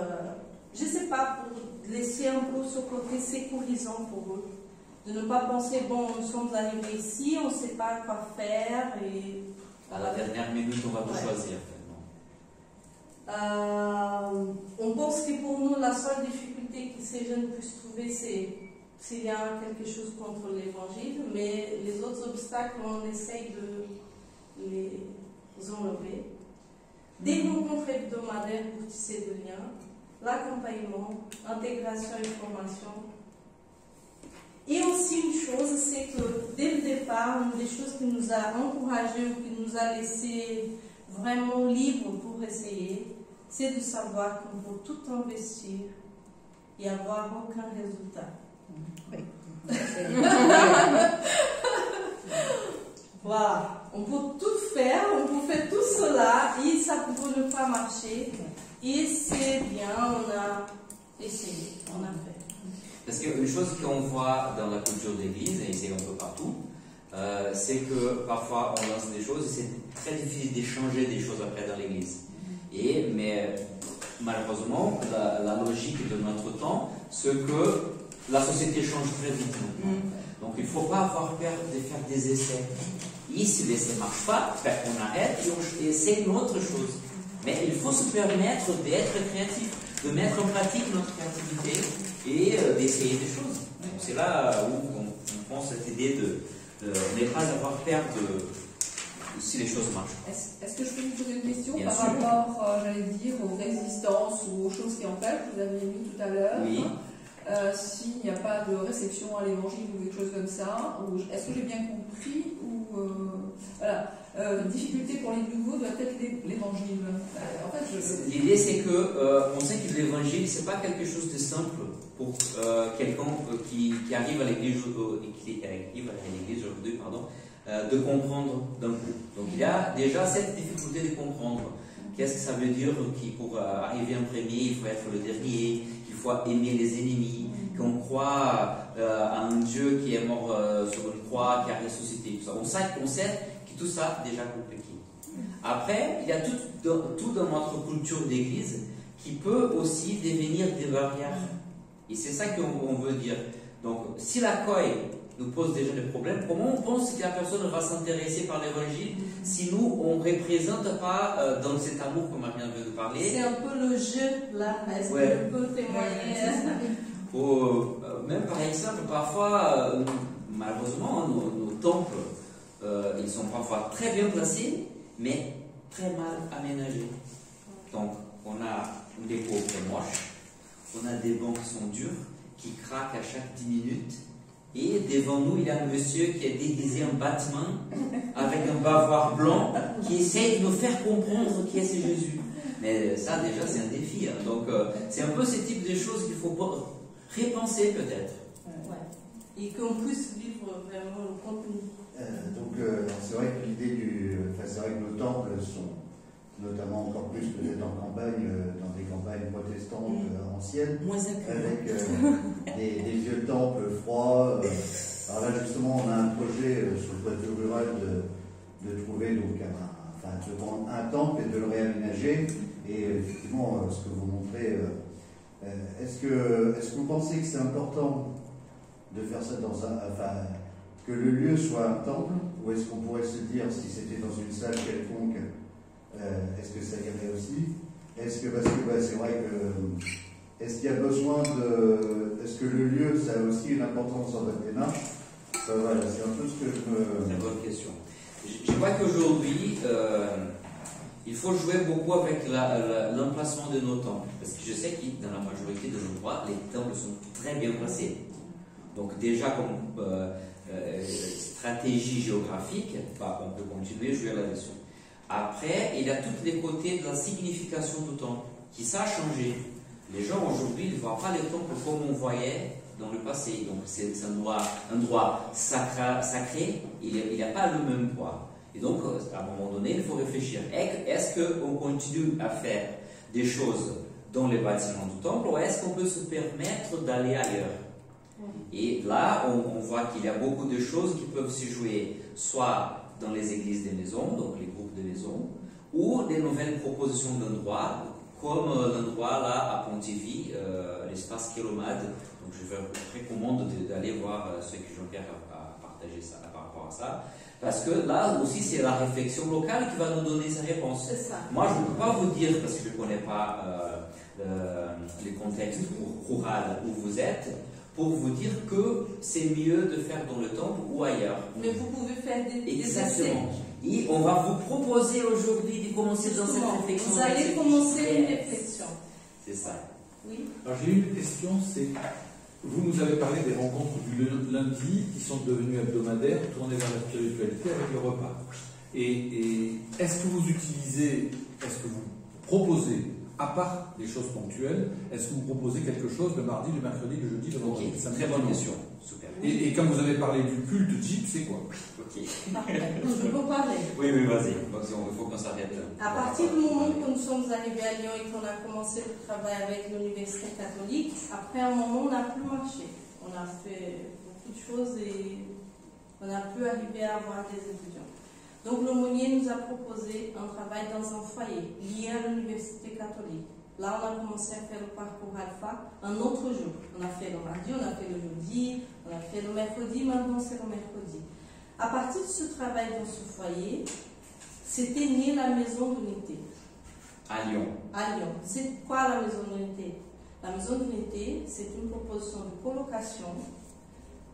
je ne sais pas, pour laisser un peu ce côté sécurisant pour eux. De ne pas penser, bon, nous sommes arrivés ici, on ne sait pas quoi faire. Et À la dernière minute, on va tout choisir. On pense que pour nous, la seule difficulté que ces jeunes puissent trouver, c'est s'il y a quelque chose contre l'évangile, mais les autres obstacles, on essaye de les enlever. Des rencontres hebdomadaires pour tisser de liens, l'accompagnement, intégration et formation. Et aussi une chose, c'est que dès le départ, une des choses qui nous a encouragés, qui nous a laissé vraiment libres pour essayer, c'est de savoir qu'on peut tout investir et avoir aucun résultat. Oui. Voilà, on peut tout faire, on peut faire tout cela et ça peut ne pas marcher. Et c'est bien, on a essayé, on a fait. Parce qu'une chose qu'on voit dans la culture d'église, et c'est un peu partout, c'est que parfois on lance des choses et c'est très difficile d'échanger des choses après dans l'église. Mais malheureusement, la logique de notre temps, c'est que la société change très vite maintenant. Donc il ne faut pas avoir peur de faire des essais. Et si l'essai ne marche pas, on arrête et on essaie une autre chose. Mais il faut se permettre d'être créatif, de mettre en pratique notre créativité et d'essayer des choses. C'est là où on prend cette idée de ne pas avoir peur si les choses marchent. Est-ce que je peux vous poser une question Bien par sûr. rapport, j'allais dire, aux résistances ou aux choses qui empêchent, vous avez mis tout à l'heure, Oui. s'il n'y a pas de réception à l'évangile ou quelque chose comme ça, ou est-ce que j'ai bien compris, ou voilà, difficulté pour les nouveaux doit être l'évangile. En fait, L'idée c'est que on sait que l'évangile c'est pas quelque chose de simple pour quelqu'un qui arrive à l'église aujourd'hui, pardon, de comprendre d'un coup. Donc il y a déjà cette difficulté de comprendre. Qu'est-ce que ça veut dire que pour arriver en premier, il faut être le dernier, qu'il faut aimer les ennemis, qu'on croit à un Dieu qui est mort sur une croix, qui a ressuscité, tout ça. On sait que tout ça est déjà compliqué. Après, il y a tout dans notre culture d'église qui peut aussi devenir des barrières. Et c'est ça qu'on veut dire. Donc, si l'accueil nous pose déjà des problèmes, comment on pense que la personne va s'intéresser par l'évangile si nous, on ne représente pas dans cet amour que Marianne veut nous parler? C'est un peu le jeu là, est-ce Ouais. que je peux témoigner? Même par exemple, parfois, malheureusement, nos temples, ils sont parfois très bien placés, mais très mal aménagés. Donc, on a une déco très moche, on a des bancs qui sont durs, qui craquent à chaque 10 minutes, et devant nous, il y a un monsieur qui est déguisé en Batman, avec un bavoir blanc, qui essaye de nous faire comprendre qui est ce Jésus. Mais ça, déjà, c'est un défi. Hein. Donc, c'est un peu ce type de choses qu'il faut repenser peut-être. Ouais. Et qu'on puisse vivre vraiment le contenu. C'est vrai que c'est vrai que nos temples sont, notamment encore plus peut-être en campagne, dans des campagnes protestantes anciennes, Moins accueillant. avec des vieux temples froids. Alors là, justement, on a un projet sur le plateau rural de trouver donc de prendre un temple et de le réaménager. Et effectivement, ce que vous montrez, est-ce que vous pensez que c'est important de faire ça que le lieu soit un temple, ou est-ce qu'on pourrait se dire, si c'était dans une salle quelconque, est-ce que ça irait aussi? Parce que c'est vrai que, est-ce qu'il y a besoin est-ce que le lieu, ça a aussi une importance dans votre démarche? Voilà, c'est un peu ce que je me... C'est une bonne question. Je vois qu'aujourd'hui, il faut jouer beaucoup avec l'emplacement de nos temples. Parce que je sais que dans la majorité de l'endroits, les temples sont très bien placés. Donc déjà, comme stratégie géographique, on peut continuer à jouer là-dessus. Après, il y a tous les côtés de la signification du temple, qui ça a changé. Les gens aujourd'hui ne voient pas les temples comme on voyait dans le passé. Donc c'est un endroit sacré, il n'y a pas le même poids. Et donc, à un moment donné, il faut réfléchir. Est-ce qu'on continue à faire des choses dans les bâtiments du temple, ou est-ce qu'on peut se permettre d'aller ailleurs? Et là, on voit qu'il y a beaucoup de choses qui peuvent se jouer, soit dans les églises des maisons, donc les groupes de maisons, ou des nouvelles propositions d'endroits, comme l'endroit là à Pontivy, l'espace Kilomade. Donc je vous recommande d'aller voir ce que Jean-Pierre a partagé ça, par rapport à ça. Parce que là aussi, c'est la réflexion locale qui va nous donner ses réponses. C'est ça. Moi, je ne peux pas vous dire, parce que je ne connais pas les contextes rural où vous êtes, pour vous dire que c'est mieux de faire dans le temple ou ailleurs. Mais vous pouvez faire des essais. Exactement. Et on va vous proposer aujourd'hui de commencer dans cette réflexion. Vous allez commencer une réflexion. C'est ça. Oui. Alors j'ai une question, c'est, vous nous avez parlé des rencontres du lundi qui sont devenues hebdomadaires, tournées vers la spiritualité avec le repas. Et est-ce que vous utilisez, est-ce que vous proposez, à part les choses ponctuelles, est-ce que vous proposez quelque chose le mardi, le mercredi, le jeudi, le vendredi? C'est une très bonne question. Super. Et quand vous avez parlé du culte Jeep, c'est quoi? Ok. Parfait. Je peux parler. Oui, vas-y. Donc, il faut qu'on s'arrête. À partir du moment où nous sommes arrivés à Lyon et qu'on a commencé le travail avec l'Université catholique, après un moment, on n'a plus marché. On a fait beaucoup de choses et on a pu arriver à avoir des étudiants. Donc l'aumônier nous a proposé un travail dans un foyer lié à l'Université catholique. Là, on a commencé à faire le parcours alpha un autre jour. On a fait le mardi, on a fait le jeudi, on a fait le mercredi, maintenant c'est le mercredi. À partir de ce travail dans ce foyer, c'était né la maison d'unité. À Lyon. À Lyon. C'est quoi la maison d'unité? La maison d'unité, c'est une proposition de colocation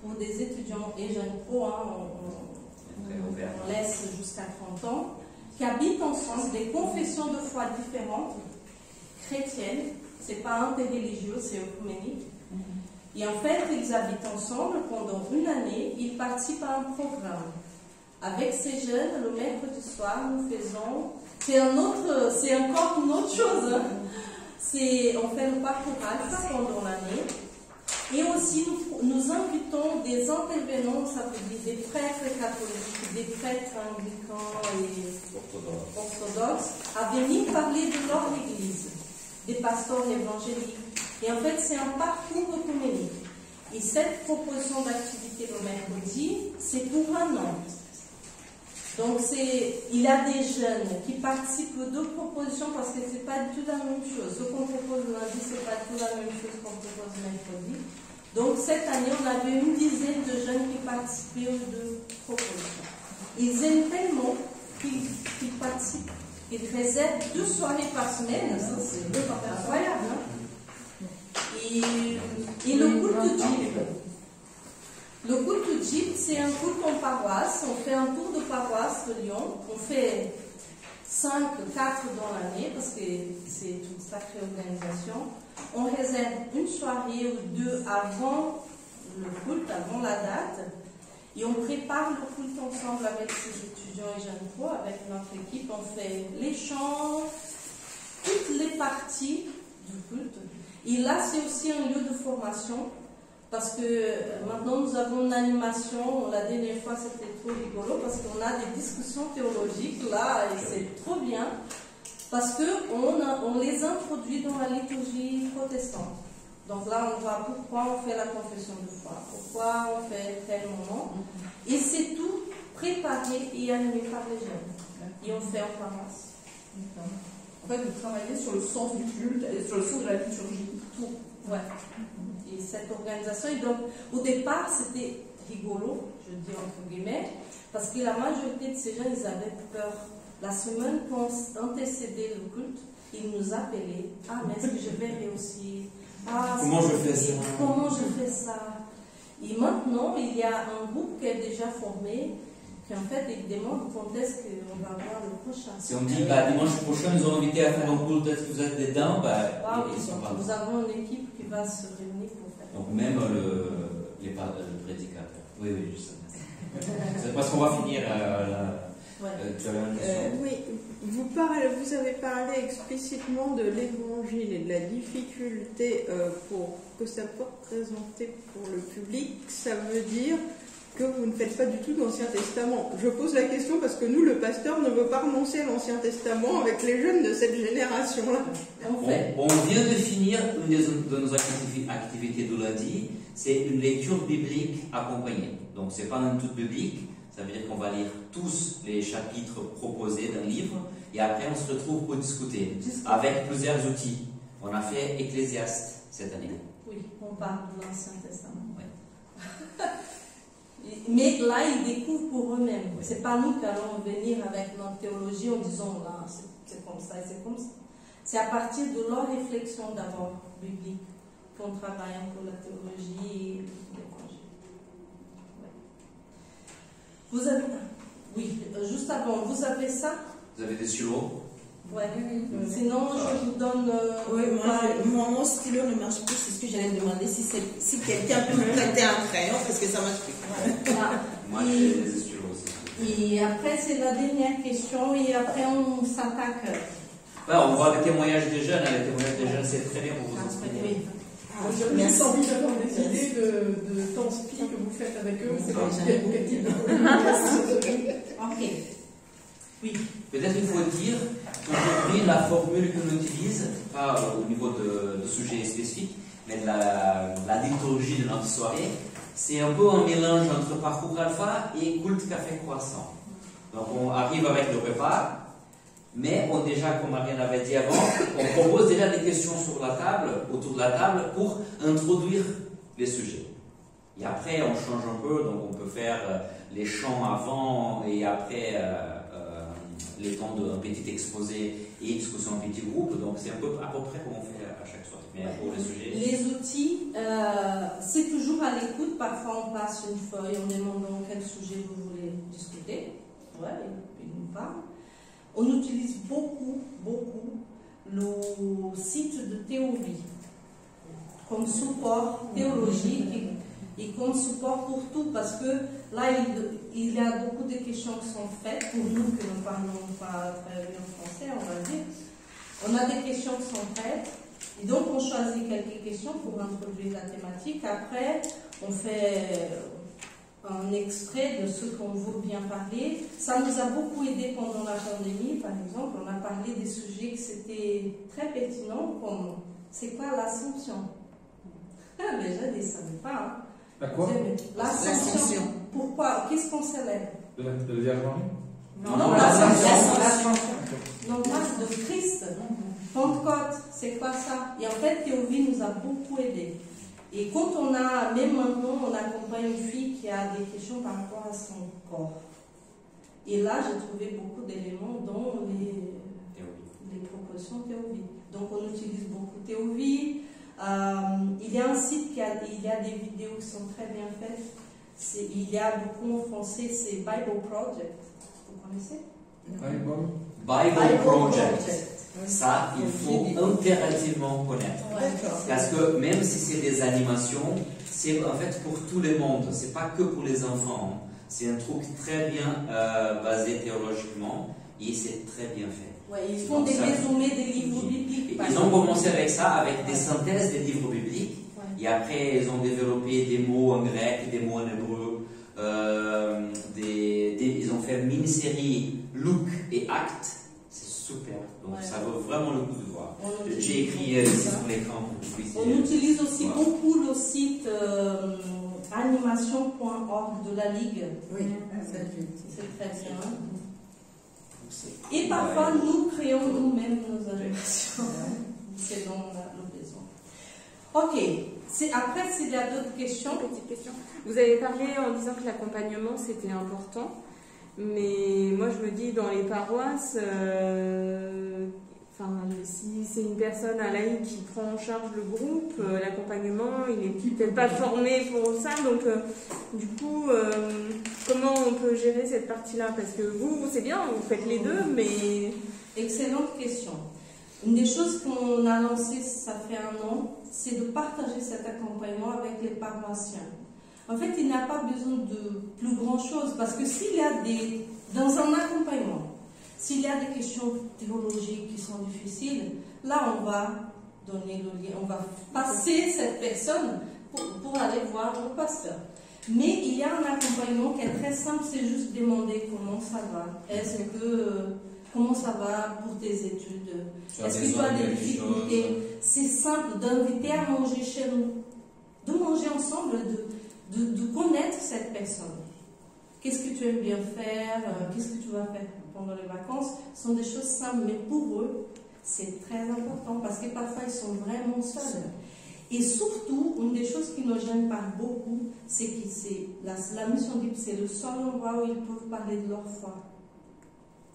pour des étudiants et jeunes pro, on laisse jusqu'à 30 ans, qui habitent ensemble, des confessions de foi différentes, chrétiennes, c'est pas interreligieux, c'est œcuménique. Et en fait, ils habitent ensemble pendant une année, ils participent à un programme. Avec ces jeunes, le mercredi soir, nous faisons, c'est encore une autre chose. Hein. On fait le parcours alpha pendant l'année. Et aussi, nous invitons des intervenants, ça veut dire des prêtres catholiques, des prêtres anglicans et orthodoxes, à venir parler de leur église, des pasteurs évangéliques. Et en fait, c'est un parcours œcuménique. Et cette proposition d'activité le mercredi, c'est pour un an. Donc, il y a des jeunes qui participent aux deux propositions parce que ce n'est pas du tout la même chose. Ce qu'on propose le lundi, ce n'est pas du tout la même chose qu'on propose le mercredi. Donc, cette année, on avait une dizaine de jeunes qui participaient aux deux propositions. Ils aiment tellement qu'ils participent. Ils réservent 2 soirées par semaine. Ça, c'est incroyable. Hein? Et le culte Jeep. Le culte Jeep, c'est un culte en paroisse. On fait un tour de paroisse de Lyon. On fait 4 dans l'année parce que c'est une sacrée organisation. On réserve une soirée ou 2 avant le culte, avant la date. Et on prépare le culte ensemble avec ces étudiants et jeunes pro, avec notre équipe. On fait les chants, toutes les parties du culte. Et là, c'est aussi un lieu de formation. Parce que maintenant nous avons une animation, la dernière fois c'était trop rigolo parce qu'on a des discussions théologiques là et c'est trop bien parce qu'on les introduit dans la liturgie protestante. Donc là on voit pourquoi on fait la confession de foi, pourquoi on fait tel moment et c'est tout préparé et animé par les jeunes et on fait en paroisse. En fait, vous travaillez sur le sens du culte et sur le sens de la liturgie. Tout, ouais. Et cette organisation, et donc au départ c'était rigolo, je dis entre guillemets, parce que la majorité de ces jeunes, ils avaient peur. La semaine qu'on antécédait le culte, ils nous appelaient. Ah, mais est-ce que je vais réussir? Ah, comment je fais ça? Comment je fais ça? Et maintenant, il y a un groupe qui est déjà formé, qui en fait, ils demandent quand est-ce qu'on va avoir le prochain. Si on dit, dimanche prochain, ils ont invité à faire un culte, est-ce que vous êtes dedans? Oui, nous avons une équipe qui va se réunir pour faire. Donc même le prédicateur. Oui, je sais. C'est parce qu'on va finir tu avais une question? Oui, vous avez parlé explicitement de l'évangile et de la difficulté pour que ça soit présenté pour le public. Ça veut dire que vous ne faites pas du tout d'Ancien Testament. Je pose la question parce que nous, le pasteur ne veut pas renoncer à l'Ancien Testament avec les jeunes de cette génération-là. On vient de finir une de nos activités de lundi, c'est une lecture biblique accompagnée. Donc c'est pas un tout biblique, Ça veut dire qu'on va lire tous les chapitres proposés d'un livre et après on se retrouve pour discuter avec plusieurs outils. On a fait Ecclésiaste cette année. Oui, on parle de l'Ancien Testament. Ouais. Mais là, ils découvrent pour eux-mêmes. Oui. C'est pas nous qui allons venir avec notre théologie en disant là, c'est comme ça et c'est comme ça. C'est à partir de leur réflexion d'abord biblique qu'on travaille un peu la théologie et l'évangile. Ouais. Vous avez, oui, juste avant, vous avez ça? Vous avez des stylos? Ouais. Sinon, je vous donne. Oui, mon stylo ne marche plus, c'est ce que j'allais demander si quelqu'un peut me prêter un crayon parce que ça marche plus. Voilà. Moi, j'ai des stylos aussi. Et après, c'est la dernière question, et après, on s'attaque. Ouais, on voit le témoignage des jeunes. Les témoignages des jeunes, c'est très bien pour vous expliquer. J'avais juste envie d'avoir des idées de temps spi que vous faites avec eux. C'est pas quel type de communication. Ok. Oui. Peut-être il faut dire qu'aujourd'hui, la formule que l'on utilise, pas au niveau de sujets spécifiques, mais de la liturgie de notre soirée, c'est un peu un mélange entre parcours alpha et culte café croissant. Donc on arrive avec le repas, mais déjà, comme Marianne avait dit avant, on propose déjà des questions sur la table, autour de la table, pour introduire les sujets. Et après, on change un peu, donc on peut faire les chants avant et après les temps d'un petit exposé et discussion en petit groupe. Donc c'est à peu près comme on fait à chaque soirée. Mais pour les sujets. Les outils, c'est toujours à l'écoute. Parfois, on passe une feuille en demandant quel sujet vous voulez discuter. Ouais, et puis nous parle. On utilise beaucoup le site de Théovie comme support théologique et comme support pour tout, parce que là, il y a beaucoup de questions qui sont faites pour nous qui ne parlons pas très bien français, on va dire. On a des questions qui sont faites, et donc on choisit quelques questions pour introduire la thématique. Après, on fait un extrait de ce qu'on veut bien parler. Ça nous a beaucoup aidé pendant la pandémie, par exemple. On a parlé des sujets qui étaient très pertinents, comme c'est quoi l'Assomption? Déjà, ils ne savaient pas. Hein. La quoi? L'Assomption. Pourquoi? Qu'est-ce qu'on célèbre? De la Vierge Marie? Non, l'Assomption. Non, de Christ. Pentecôte, c'est quoi ça? Et en fait, Théovie nous a beaucoup aidé. Et quand on a, même maintenant, on accompagne une fille qui a des questions par rapport à son corps. Et là, j'ai trouvé beaucoup d'éléments dans les propositions Théovie. Donc, on utilise beaucoup Théovie. Il y a un site il y a des vidéos qui sont très bien faites. Il y a beaucoup en français, c'est Bible Project. Vous connaissez? Bible Project. Ça, il faut impérativement connaître. Parce que même si c'est des animations, c'est en fait pour tout le monde. C'est pas que pour les enfants. C'est un truc très bien basé théologiquement et c'est très bien fait. Ouais, ils font des résumés des livres bibliques. Ils ont commencé avec ça, avec des synthèses des livres bibliques. Ouais. Et après, ils ont développé des mots en grec, des mots en hébreu. Ils ont fait une mini-série Luc et Actes. C'est super. Donc ça vaut vraiment le coup de voir. J'ai écrit ici sur l'écran pour que vous puissiez. On utilise aussi beaucoup le site animation.org de la Ligue. Oui, c'est très bien. Et parfois, nous créons nous-mêmes nos animations. C'est dans le besoin. Ok. Après, s'il y a d'autres questions. Petite question. Vous avez parlé en disant que l'accompagnement, c'était important. Mais moi, je me dis, dans les paroisses, si c'est une personne à laïque qui prend en charge le groupe, l'accompagnement, il n'est peut-être pas formé pour ça. Donc, du coup, comment on peut gérer cette partie-là? Parce que vous, c'est bien, vous faites les deux, mais... Excellente question. Une des choses qu'on a lancées, ça fait 1 an, c'est de partager cet accompagnement avec les paroissiens. En fait, il n'y a pas besoin de plus grand chose, parce que s'il y a dans un accompagnement, s'il y a des questions théologiques qui sont difficiles, là, on va donner le lien, on va passer cette personne pour aller voir le pasteur. Mais il y a un accompagnement qui est très simple, c'est juste demander comment ça va. Comment ça va pour tes études? Est-ce que tu as des difficultés? C'est simple d'inviter à manger chez nous, de manger ensemble, de connaître cette personne. qu'est-ce que tu aimes bien faire, qu'est-ce que tu vas faire pendant les vacances, sont des choses simples, mais pour eux, c'est très important parce que parfois ils sont vraiment seuls. Et surtout, une des choses qui nous gêne pas beaucoup, c'est que la mission DIP, c'est le seul endroit où ils peuvent parler de leur foi.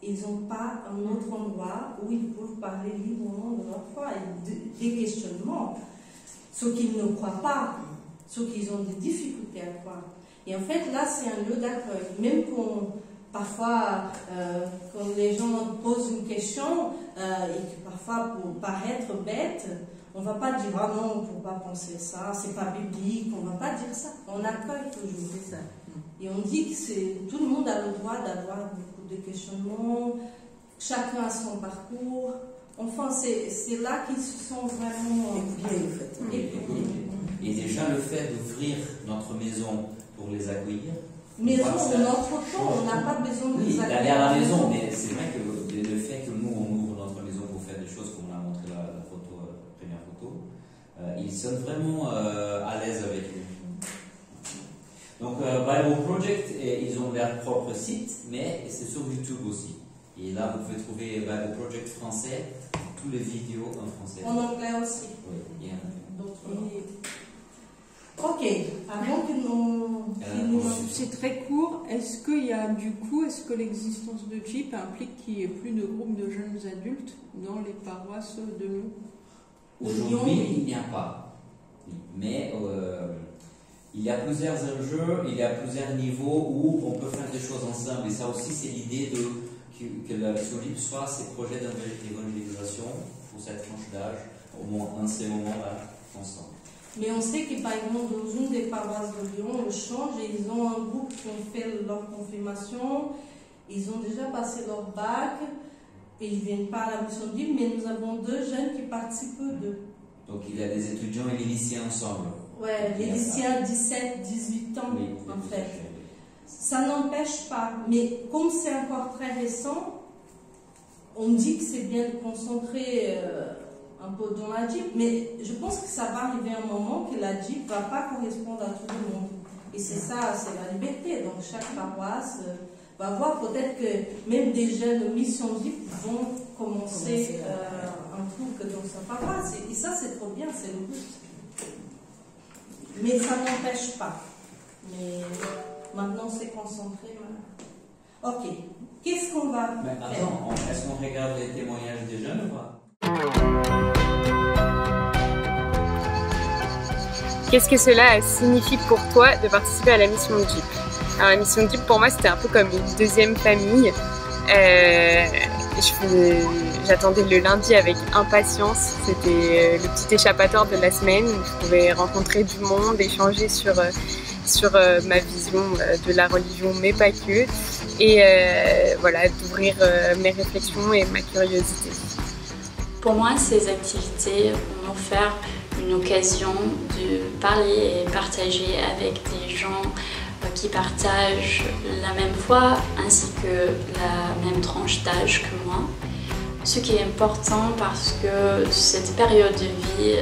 Ils n'ont pas un autre endroit où ils peuvent parler librement de leur foi et des questionnements. Ceux qui ne croient pas, ceux qui ont des difficultés à croire. Et en fait, là, c'est un lieu d'accueil. Même quand, parfois, quand les gens posent une question, et que parfois, pour paraître bête, on ne va pas dire « Ah non, on ne peut pas penser ça, c'est pas biblique », on ne va pas dire ça. On accueille toujours. C'est ça. Et on dit que tout le monde a le droit d'avoir beaucoup de questionnements, chacun a son parcours. Enfin, c'est là qu'ils se sont vraiment écoutés, en fait. Et déjà, le fait d'ouvrir notre maison pour les accueillir. Maison, notre temps, on n'a pas besoin de les accueillir. D'aller à la maison, mais c'est vrai que le fait que nous, on ouvre notre maison pour faire des choses, comme on a montré la première photo, ils sont vraiment à l'aise avec nous. Donc, Bible Project, ils ont leur propre site, mais c'est sur YouTube aussi. Et là, vous pouvez trouver Bible Project français, tous les vidéos en français. En anglais aussi. Oui, il y a Ok, avant que nous... C'est très court. Est-ce que l'existence de JIP implique qu'il n'y ait plus de groupe de jeunes adultes dans les paroisses de Lyon? Aujourd'hui, il n'y a pas. Mais il y a plusieurs enjeux, il y a plusieurs niveaux où on peut faire des choses ensemble. Et ça aussi, c'est l'idée que la Mission DIP soit ces projets d'évangélisation pour cette tranche d'âge, au moins en ces moments-là, ensemble. Mais on sait que par exemple, dans une des paroisses de Lyon, le Change, ils ont un groupe qui ont fait leur confirmation, ils ont déjà passé leur bac, et ils ne viennent pas à la Mission DIP, mais nous avons 2 jeunes qui participent d'eux. Donc il y a des étudiants et les lycéens ensemble. Ouais, les lycéens 17, 18 ans, oui, en fait. Ça n'empêche pas, mais comme c'est encore très récent, on dit que c'est bien de concentrer un peu dans la JIP, mais je pense que ça va arriver un moment que la JIP ne va pas correspondre à tout le monde. Et c'est ça, c'est la liberté. Donc chaque paroisse va voir, peut-être que même des jeunes Mission JIP vont commencer un truc dans sa paroisse. Et ça, c'est trop bien, c'est le but. Mais ça n'empêche pas. Mais maintenant, c'est concentré. Voilà. Ok. Qu'est-ce qu'on va faire? Attends, est-ce qu'on regarde les témoignages des jeunes ou pas? Qu'est-ce que cela signifie pour toi de participer à la mission JIP? Alors la mission JIP pour moi c'était un peu comme une deuxième famille. J'attendais le lundi avec impatience. C'était le petit échappatoire de la semaine où je pouvais rencontrer du monde, échanger sur ma vision de la religion, mais pas que. Et voilà, d'ouvrir mes réflexions et ma curiosité. Pour moi, ces activités m'ont offert une occasion de parler et partager avec des gens qui partagent la même foi ainsi que la même tranche d'âge que moi. Ce qui est important parce que cette période de vie,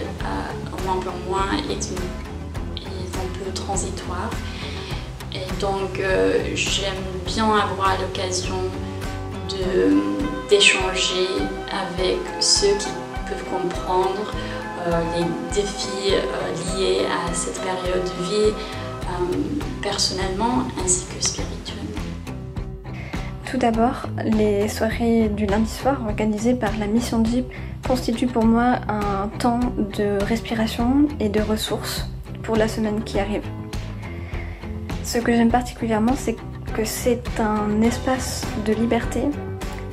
au moins pour moi, est un peu transitoire. Et donc j'aime bien avoir l'occasion d'échanger avec ceux qui peuvent comprendre les défis liés à cette période de vie personnellement ainsi que spirituellement. Tout d'abord, les soirées du lundi soir organisées par la Mission JIP constituent pour moi un temps de respiration et de ressources pour la semaine qui arrive. Ce que j'aime particulièrement, c'est que c'est un espace de liberté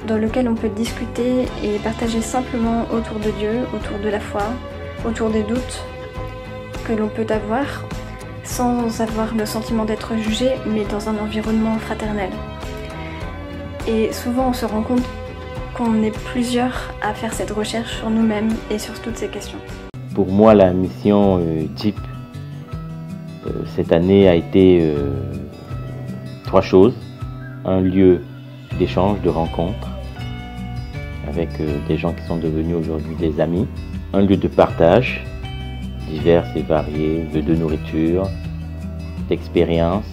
dans lequel on peut discuter et partager simplement autour de Dieu, autour de la foi, autour des doutes que l'on peut avoir, sans avoir le sentiment d'être jugé, mais dans un environnement fraternel. Et souvent on se rend compte qu'on est plusieurs à faire cette recherche sur nous-mêmes et sur toutes ces questions. Pour moi, la mission JIP cette année a été 3 choses. Un lieu d'échange, de rencontre avec des gens qui sont devenus aujourd'hui des amis. Un lieu de partage divers et variés, de nourriture, d'expérience.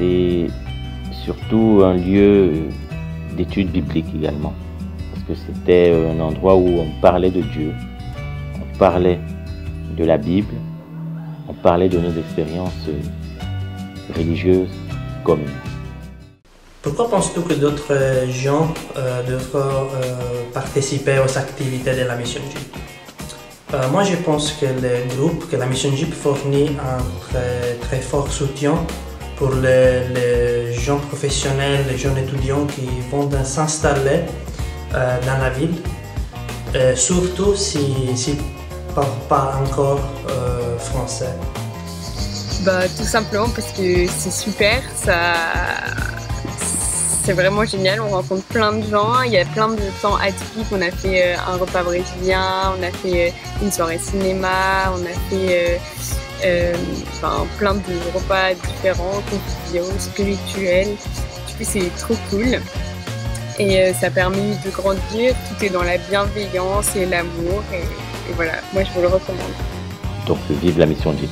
Et surtout un lieu d'études bibliques également. Parce que c'était un endroit où on parlait de Dieu, on parlait de la Bible, on parlait de nos expériences religieuses communes. Pourquoi penses-tu que d'autres gens devraient participer aux activités de la mission JIP? Moi, je pense que la mission JIP fournit un très fort soutien pour les gens professionnels, les jeunes étudiants qui vont s'installer dans la ville, surtout s'ils ne parlent pas encore français. Tout simplement parce que c'est super, c'est vraiment génial, on rencontre plein de gens, il y a plein de temps atypiques, on a fait un repas brésilien, on a fait une soirée cinéma, on a fait plein de repas différents, conviviaux, spirituels, du coup c'est trop cool et ça a permis de grandir, tout est dans la bienveillance et l'amour et voilà, moi je vous le recommande. Donc vive la mission JIP.